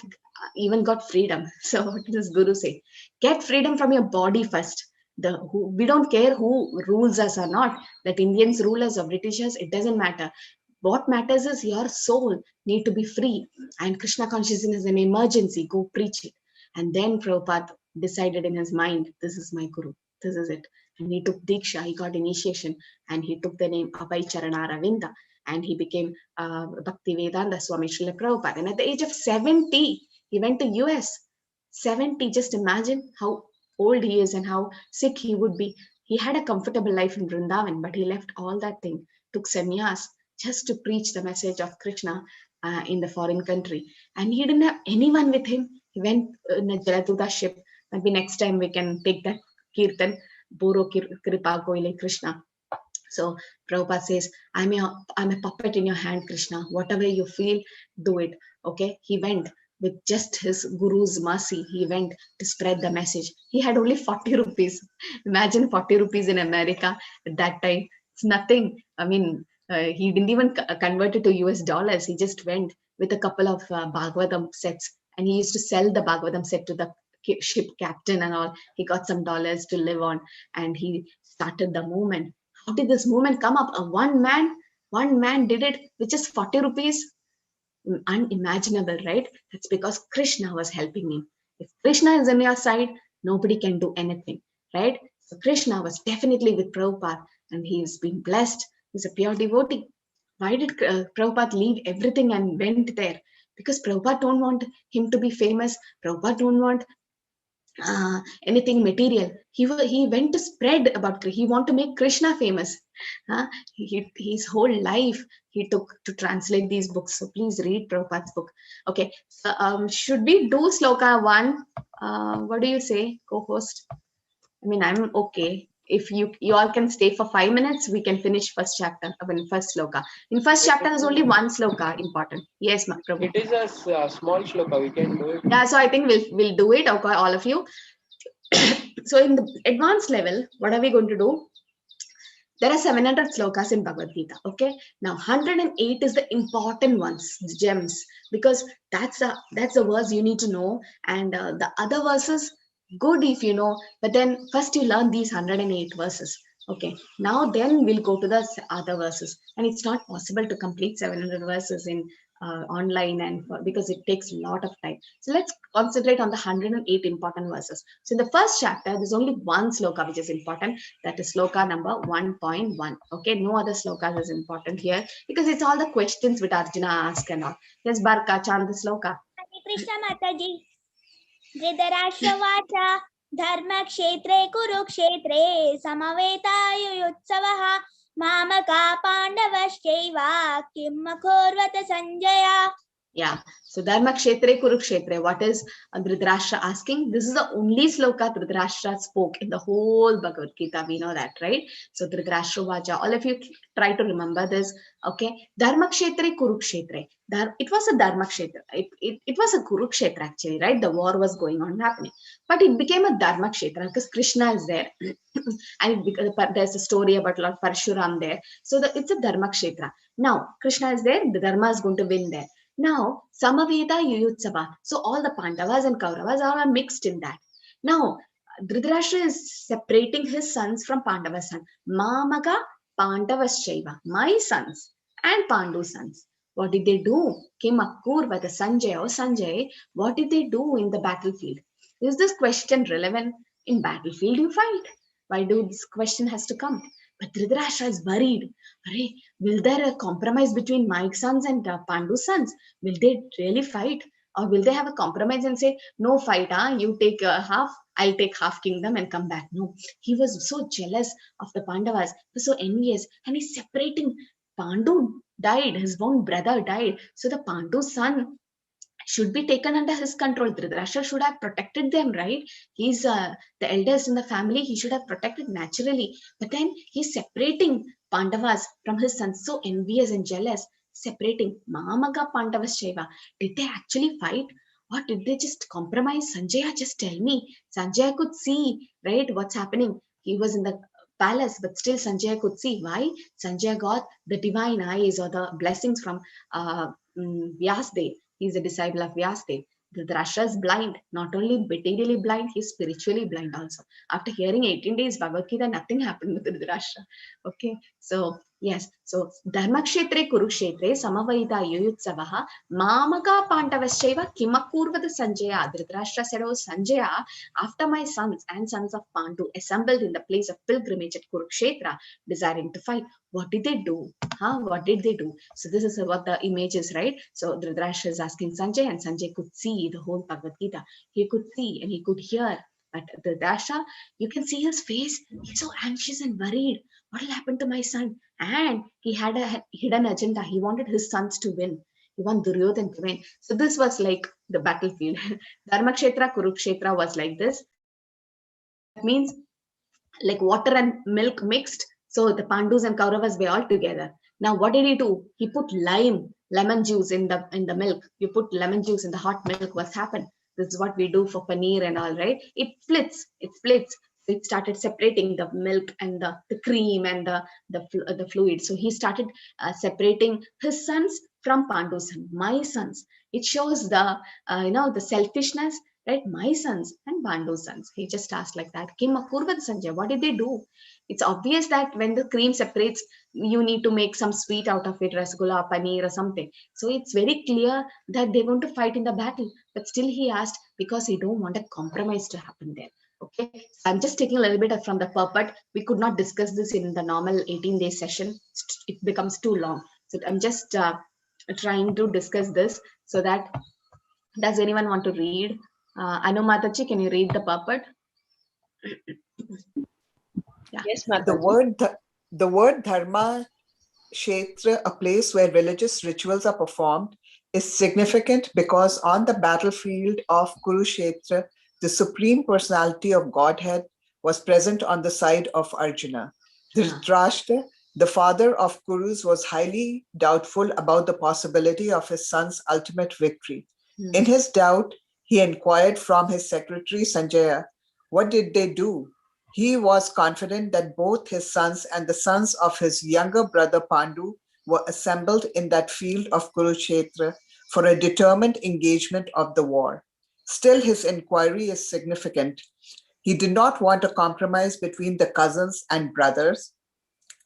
even got freedom. So what does Guru say? Get freedom from your body first. We don't care who rules us or not. That Indians rule us or Britishers, it doesn't matter. What matters is your soul need to be free. And Krishna consciousness is an emergency. Go preach it. And then Prabhupada decided in his mind, this is my guru. This is it. And he took Diksha, he got initiation, and he took the name Abhay Charana Ravinda, and he became Bhaktivedanta Swami Srila Prabhupada. And at the age of 70, he went to US. 70, just imagine how old he is and how sick he would be. He had a comfortable life in Vrindavan, but he left all that thing, took sannyas just to preach the message of Krishna in the foreign country. And he didn't have anyone with him. He went in a Jaladuta ship. Maybe next time we can take that kirtan, Boro Kripa Koile Krishna. So Prabhupada says, I'm a puppet in your hand, Krishna. Whatever you feel, do it. Okay. He went with just his guru's mercy. He went to spread the message. He had only 40 rupees. Imagine 40 rupees in America at that time. It's nothing. I mean, he didn't even convert it to US dollars. He just went with a couple of Bhagavatam sets, and he used to sell the Bhagavatam set to the ship captain and all. He got some dollars to live on, and he started the movement. How did this movement come up? One man did it with just 40 rupees. Unimaginable, right? That's because Krishna was helping him. If Krishna is on your side, nobody can do anything, right? So Krishna was definitely with Prabhupada, and he's been blessed. He's a pure devotee. Why did Prabhupada leave everything and went there? Because Prabhupada don't want him to be famous. Prabhupada don't want anything material. He went to spread about, he want to make Krishna famous. His whole life he took to translate these books. So please read Prabhupada's book. Okay, so, should we do sloka 1? What do you say, co-host? I mean, I'm okay. If you all can stay for 5 minutes, we can finish first chapter, first sloka. In first chapter, there's only one sloka important. Yes, Prabhu. It is a small shloka. We can do it. Yeah, so I think we'll do it. Okay, all of you. so in the advanced level, what are we going to do? There are 700 slokas in Bhagavad-Gita. Okay. Now 108 is the important ones, the gems, because that's the verse you need to know. And the other verses, good if you know, but then first you learn these 108 verses. Okay. Now then we'll go to the other verses. And it's not possible to complete 700 verses in online because it takes a lot of time. So let's concentrate on the 108 important verses. So in the first chapter, there's only one sloka which is important. That is sloka number 1.1. Okay, no other slokas is important here because it's all the questions which Arjuna asked and all. Yes, Barka, chant the sloka. Hare Krishna Mataji. Dhritarashtravacha dharma kshetre kurukshetre samavetaayutsavaha mamaka pandavaschaiva kim akhorvata sanjaya. Yeah, so Dharma Kshetre Kurukshetre, what is Dhritarashtra asking? This is the only sloka Dhritarashtra spoke in the whole Bhagavad Gita. We know that, right? So Dhritarashtra Vacha, all of you try to remember this. Okay, Dharma Kshetre Kurukshetre. It was a Dharma Kshetra. It was a Kurukshetra actually, right? The war was going on happening. But it became a Dharma Kshetra because Krishna is there. And there's a story about Lord Parshuram there. So it's a Dharma Kshetra. Now, Krishna is there, the Dharma is going to win there. Now, Samaveda Yuyutsava. So all the Pandavas and Kauravas are mixed in that. Now, Dhritarashtra is separating his sons from Pandava's son. Mamaga Pandavaschaiva. My sons and Pandu's sons. What did they do? Kim Akurvata Sanjay or Sanjay. What did they do in the battlefield? Is this question relevant? In battlefield you fight. Why do this question has to come? But Dhritarashtra is worried. Will there a compromise between my sons and Pandu's sons? Will they really fight? Or will they have a compromise and say, no fight, you take half, I'll take half kingdom and come back? No. He was so jealous of the Pandavas, he was so envious, and he's separating. Pandu died, his own brother died. So the Pandu's son should be taken under his control. Dhritarashtra should have protected them, right? He's the eldest in the family. He should have protected naturally. But then he's separating Pandavas from his sons. So envious and jealous. Separating. Mamaga Pandavaschaiva. Did they actually fight? Or did they just compromise? Sanjaya, just tell me. Sanjaya could see, right, what's happening. He was in the palace, but still Sanjaya could see. Why? Sanjaya got the divine eyes or the blessings from Vyasdev. He's a disciple of Vyasdev. Dhritarashtra is blind, not only materially blind, he's spiritually blind also. After hearing 18 days Bhagavad Gita, nothing happened with Dhritarashtra. Okay, so yes, so Dharma Kshetre Kurukshetre Samavaita Yuyutsavaha Mamaka Pandavaschaiva Kimakurvata Sanjaya. Dhritarashtra said, oh Sanjaya, after my sons and sons of Pandu assembled in the place of pilgrimage at Kurukshetra, desiring to fight, what did they do? What did they do? So this is what the image is, right? So Dhritarashtra is asking Sanjay, and Sanjay could see the whole Bhagavad Gita. He could see and he could hear. But Dhritarashtra, you can see his face. He's so anxious and worried. What will happen to my son? And he had a hidden agenda. He wanted his sons to win. He wanted Duryodhana to win. So this was like the battlefield. Dharmakshetra, Kurukshetra was like this. That means like water and milk mixed. So the Pandus and Kauravas were all together. Now what did he do? He put lemon juice in the milk. You put lemon juice in the hot milk. What's happened? This is what we do for paneer and all, right? It splits. So it started separating the milk and the cream and the fluid. So he started separating his sons from Pandu's sons, my sons. It shows the the selfishness, right? My sons and Pandu's sons. He just asked like that. Kim Akurvat Sanjay, what did they do? It's obvious that when the cream separates, you need to make some sweet out of it, rasgulla, paneer or something. So it's very clear that they're going to fight in the battle. But still he asked because he don't want a compromise to happen there. Okay, so I'm just taking a little bit from the purport. We could not discuss this in the normal 18-day session. It becomes too long. So I'm just trying to discuss this so that, does anyone want to read? Anu Mataji, can you read the purport? Yeah. Yes, Mataji. The word dharma kshetra, a place where religious rituals are performed, is significant because on the battlefield of Kurukshetra, the Supreme Personality of Godhead was present on the side of Arjuna. Dhritarashtra, the father of Kurus, was highly doubtful about the possibility of his son's ultimate victory. In his doubt, he inquired from his secretary Sanjaya, What did they do? He was confident that both his sons and the sons of his younger brother Pandu were assembled in that field of Kurukshetra for a determined engagement of the war. Still, his inquiry is significant. He did not want a compromise between the cousins and brothers,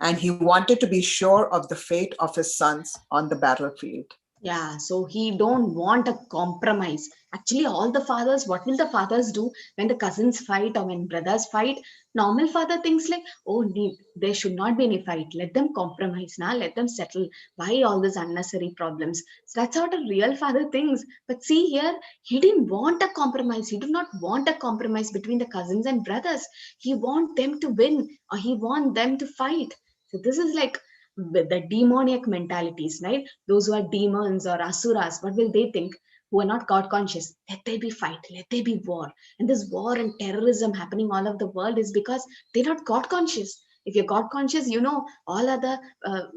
and he wanted to be sure of the fate of his sons on the battlefield. Yeah, so he don't want a compromise. Actually, all the fathers, what will the fathers do when the cousins fight or when brothers fight? Normal father thinks like, oh, there should not be any fight. Let them compromise now. Let them settle. Why all these unnecessary problems? So that's what a real father thinks. But see here, he didn't want a compromise. He did not want a compromise between the cousins and brothers. He want them to win or he want them to fight. So this is like the demoniac mentalities, right? Those who are demons or asuras, what will they think? Who are not God conscious? Let there be fight, let there be war. And this war and terrorism happening all over the world is because they're not God conscious. If you're God conscious, you know all other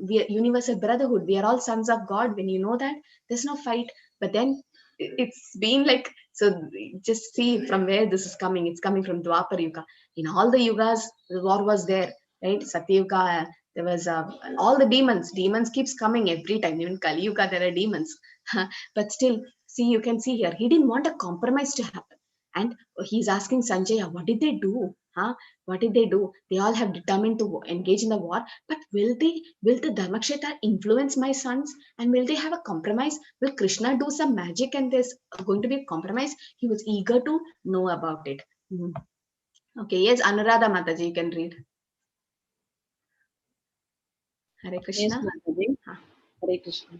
we are universal brotherhood. We are all sons of God. When you know that, there's no fight. But then it's been like, so just see from where this is coming. It's coming from Dwapar Yuga. In all the yugas, the war was there, right? Satyuga, there was all the demons keeps coming every time. Even Kali Yuga there are demons. But still, see, you can see here, he didn't want a compromise to happen. And he's asking Sanjaya, what did they do? What did they do? They all have determined to engage in the war, but will the Dharmaksheta influence my sons? And will they have a compromise? Will Krishna do some magic and there's going to be a compromise? He was eager to know about it. Okay, yes, Anuradha Mataji, you can read. Hare Krishna. Yes, Mataji. Hare Krishna.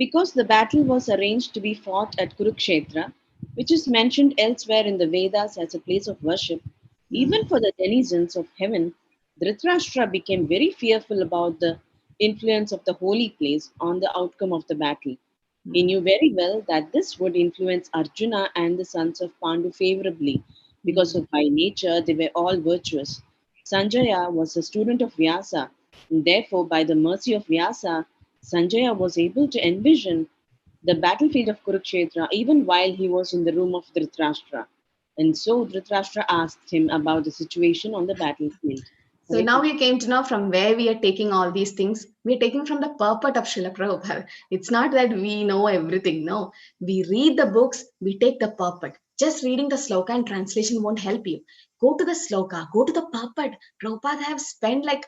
Because the battle was arranged to be fought at Kurukshetra, which is mentioned elsewhere in the Vedas as a place of worship, even for the denizens of heaven, Dhritarashtra became very fearful about the influence of the holy place on the outcome of the battle. He knew very well that this would influence Arjuna and the sons of Pandu favorably, because by nature they were all virtuous. Sanjaya was a student of Vyasa, and therefore, by the mercy of Vyasa, Sanjaya was able to envision the battlefield of Kurukshetra even while he was in the room of Dhritarashtra. And so Dhritarashtra asked him about the situation on the battlefield. So now we came to know from where we are taking all these things. We are taking from the purport of Srila Prabhupada. It's not that we know everything. No, we read the books, we take the purport. Just reading the sloka and translation won't help you. Go to the sloka, go to the purport. Prabhupada have spent like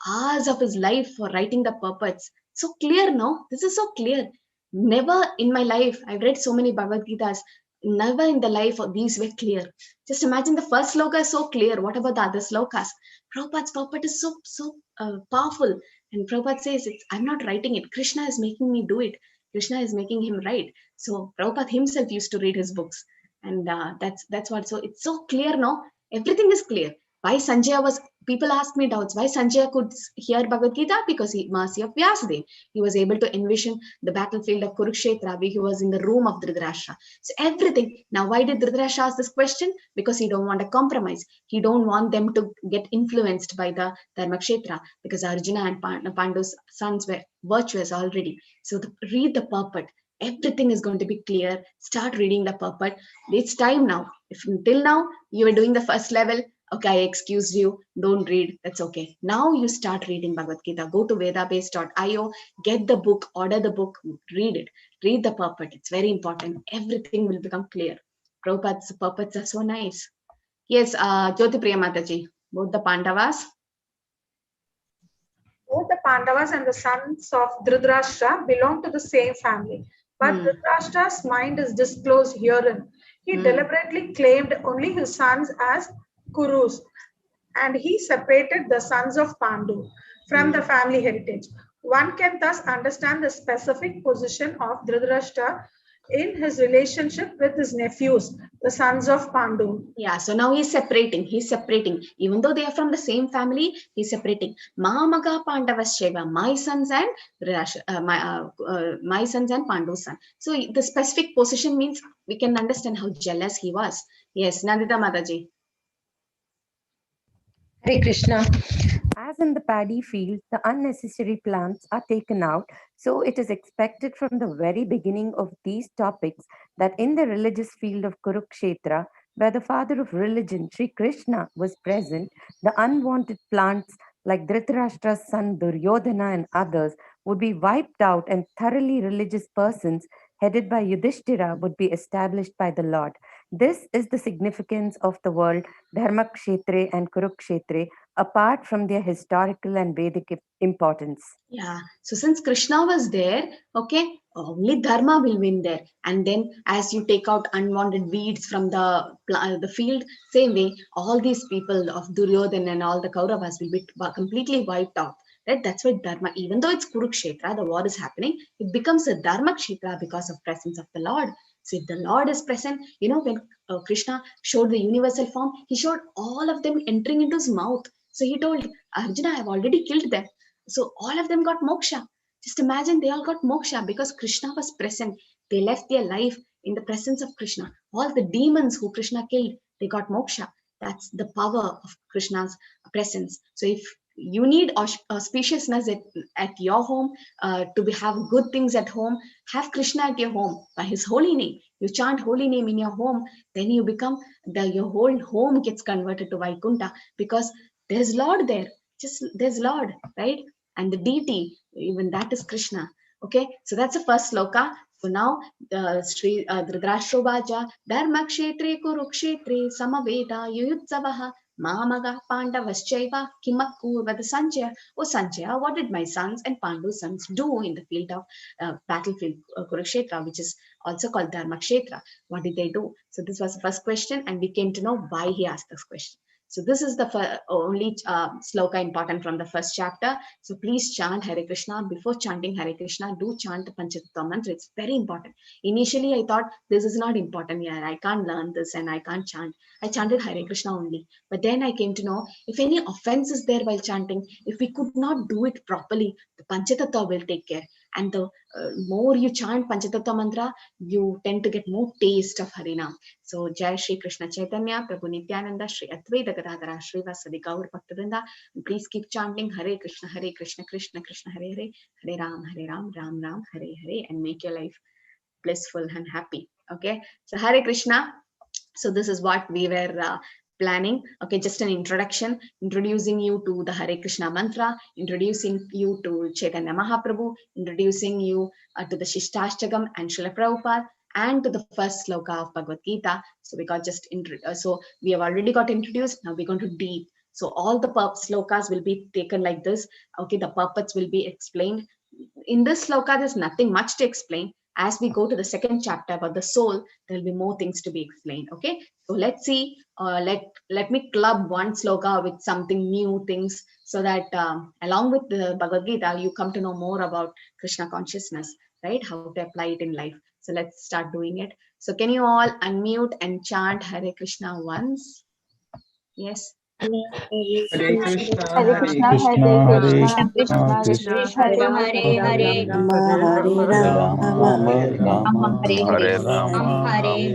hours of his life for writing the purports. So clear, no? This is so clear. Never in my life, I've read so many Bhagavad-Gitas, never in the life of these were clear. Just imagine the first sloka is so clear. What about the other slokas? Prabhupada's purport is so powerful. And Prabhupada says, I'm not writing it. Krishna is making me do it. Krishna is making him write. So Prabhupada himself used to read his books. And that's what, so it's so clear, no? Everything is clear. Why Sanjaya was, people ask me doubts, why Sanjaya could hear Bhagavad Gita? Because he, mercy of Vyasadeva. He was able to envision the battlefield of Kurukshetra, where he was in the room of Dhritarashtra. So everything. Now, why did Dhritarashtra ask this question? Because he don't want a compromise. He don't want them to get influenced by the Dharmakshetra, because Arjuna and Pandu's sons were virtuous already. So read the purport. Everything is going to be clear. Start reading the purport. It's time now. If until now you were doing the first level, okay, I excused you, don't read, that's okay. Now you start reading Bhagavad Gita. Go to vedabase.io, get the book, order the book, read it. Read the purport. It's very important. Everything will become clear. Prabhupada's purports are so nice. Yes, Jyoti Priya Mataji, both the Pandavas. Both the Pandavas and the sons of Dhritarashtra belong to the same family. But Dhritarashtra's mind is disclosed herein. He deliberately claimed only his sons as Kurus, and he separated the sons of Pandu from the family heritage. One can thus understand the specific position of Dhritarashtra in his relationship with his nephews, the sons of Pandu. Yeah, so now he's separating. Even though they are from the same family, he's separating. Mahamaga Pandavasyeva, my sons and my sons and Pandu's son. So the specific position means we can understand how jealous he was. Yes, Nandita Mataji. Hare Krishna. As in the paddy field, the unnecessary plants are taken out. So it is expected from the very beginning of these topics that in the religious field of Kurukshetra, Where the father of religion, Sri Krishna, was present, the unwanted plants like Dhritarashtra's son Duryodhana and others would be wiped out, and thoroughly religious persons headed by Yudhishthira would be established by the Lord. This is the significance of the word Dharmakshetre and Kurukshetre, apart from their historical and Vedic importance. Yeah. So since Krishna was there, okay, only Dharma will win there. And then as you take out unwanted weeds from the field, same way, all these people of Duryodhana and all the Kauravas will be completely wiped out. Right? That's why Dharma, even though it's Kurukshetra, the war is happening, it becomes a Dharma Kshetra because of presence of the Lord. So if the Lord is present, when Krishna showed the universal form, he showed all of them entering into his mouth. So he told Arjuna, I have already killed them. So all of them got moksha. Just imagine they all got moksha because Krishna was present. They left their life in the presence of Krishna. All the demons who Krishna killed, they got moksha. That's the power of Krishna's presence. So if you need auspiciousness at your home, to have good things at home, have Krishna at your home by his holy name. You chant holy name in your home, then you become, your whole home gets converted to Vaikunta because there's Lord there. Just there's Lord, right? And the deity, even that is Krishna. Okay, so that's the first sloka. So now Sri Dhritarashtra Dharmakshetre Kurukshetre Samaveda Yuyutsavaha Mamaga Pandavaschaiva Kimakurvata Sanjaya. Oh Sanjaya, what did my sons and Pandu's sons do in the field of battlefield Kurukshetra, which is also called Dharmakshetra? What did they do? So this was the first question, and we came to know why he asked this question. So this is the only sloka important from the first chapter. So please chant Hare Krishna. Before chanting Hare Krishna, do chant the Panchatattva mantra. It's very important. Initially, I thought this is not important. Yeah, I can't learn this and I can't chant. I chanted Hare Krishna only. But then I came to know if any offense is there while chanting, if we could not do it properly, the Panchatattva will take care. And the more you chant Panchatattva mantra, you tend to get more taste of Harinam. So Jai Shri Krishna Chaitanya, Prabhu Nityananda, Shri Advaita Gadadhara, Shri Vasadi Gaur Bhaktivedanta. Please keep chanting Hare Krishna, Krishna Krishna, Hare Hare, Hare Ram, Ram Ram, Hare Hare, and make your life blissful and happy. Okay, so Hare Krishna. So this is what we were planning. Okay, just an introduction, introducing you to the Hare Krishna mantra, introducing you to Chaitanya Mahaprabhu, introducing you to the Shishtashtagam and Srila Prabhupada, and to the first sloka of Bhagavad-Gita. So we got so we have already got introduced. Now we're going to deep. So all the slokas will be taken like this. Okay, the purports will be explained. In this sloka, there's nothing much to explain. As we go to the second chapter about the soul, there will be more things to be explained. Okay, so let's see. Let me club one sloka with something new things, so that along with the Bhagavad Gita, you come to know more about Krishna consciousness, right? How to apply it in life. So let's start doing it. So can you all unmute and chant Hare Krishna once? Yes. Hare Krishna, Hare Krishna, Krishna Krishna, Hare Hare Rama, Hare Rama, Hare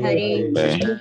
Hare.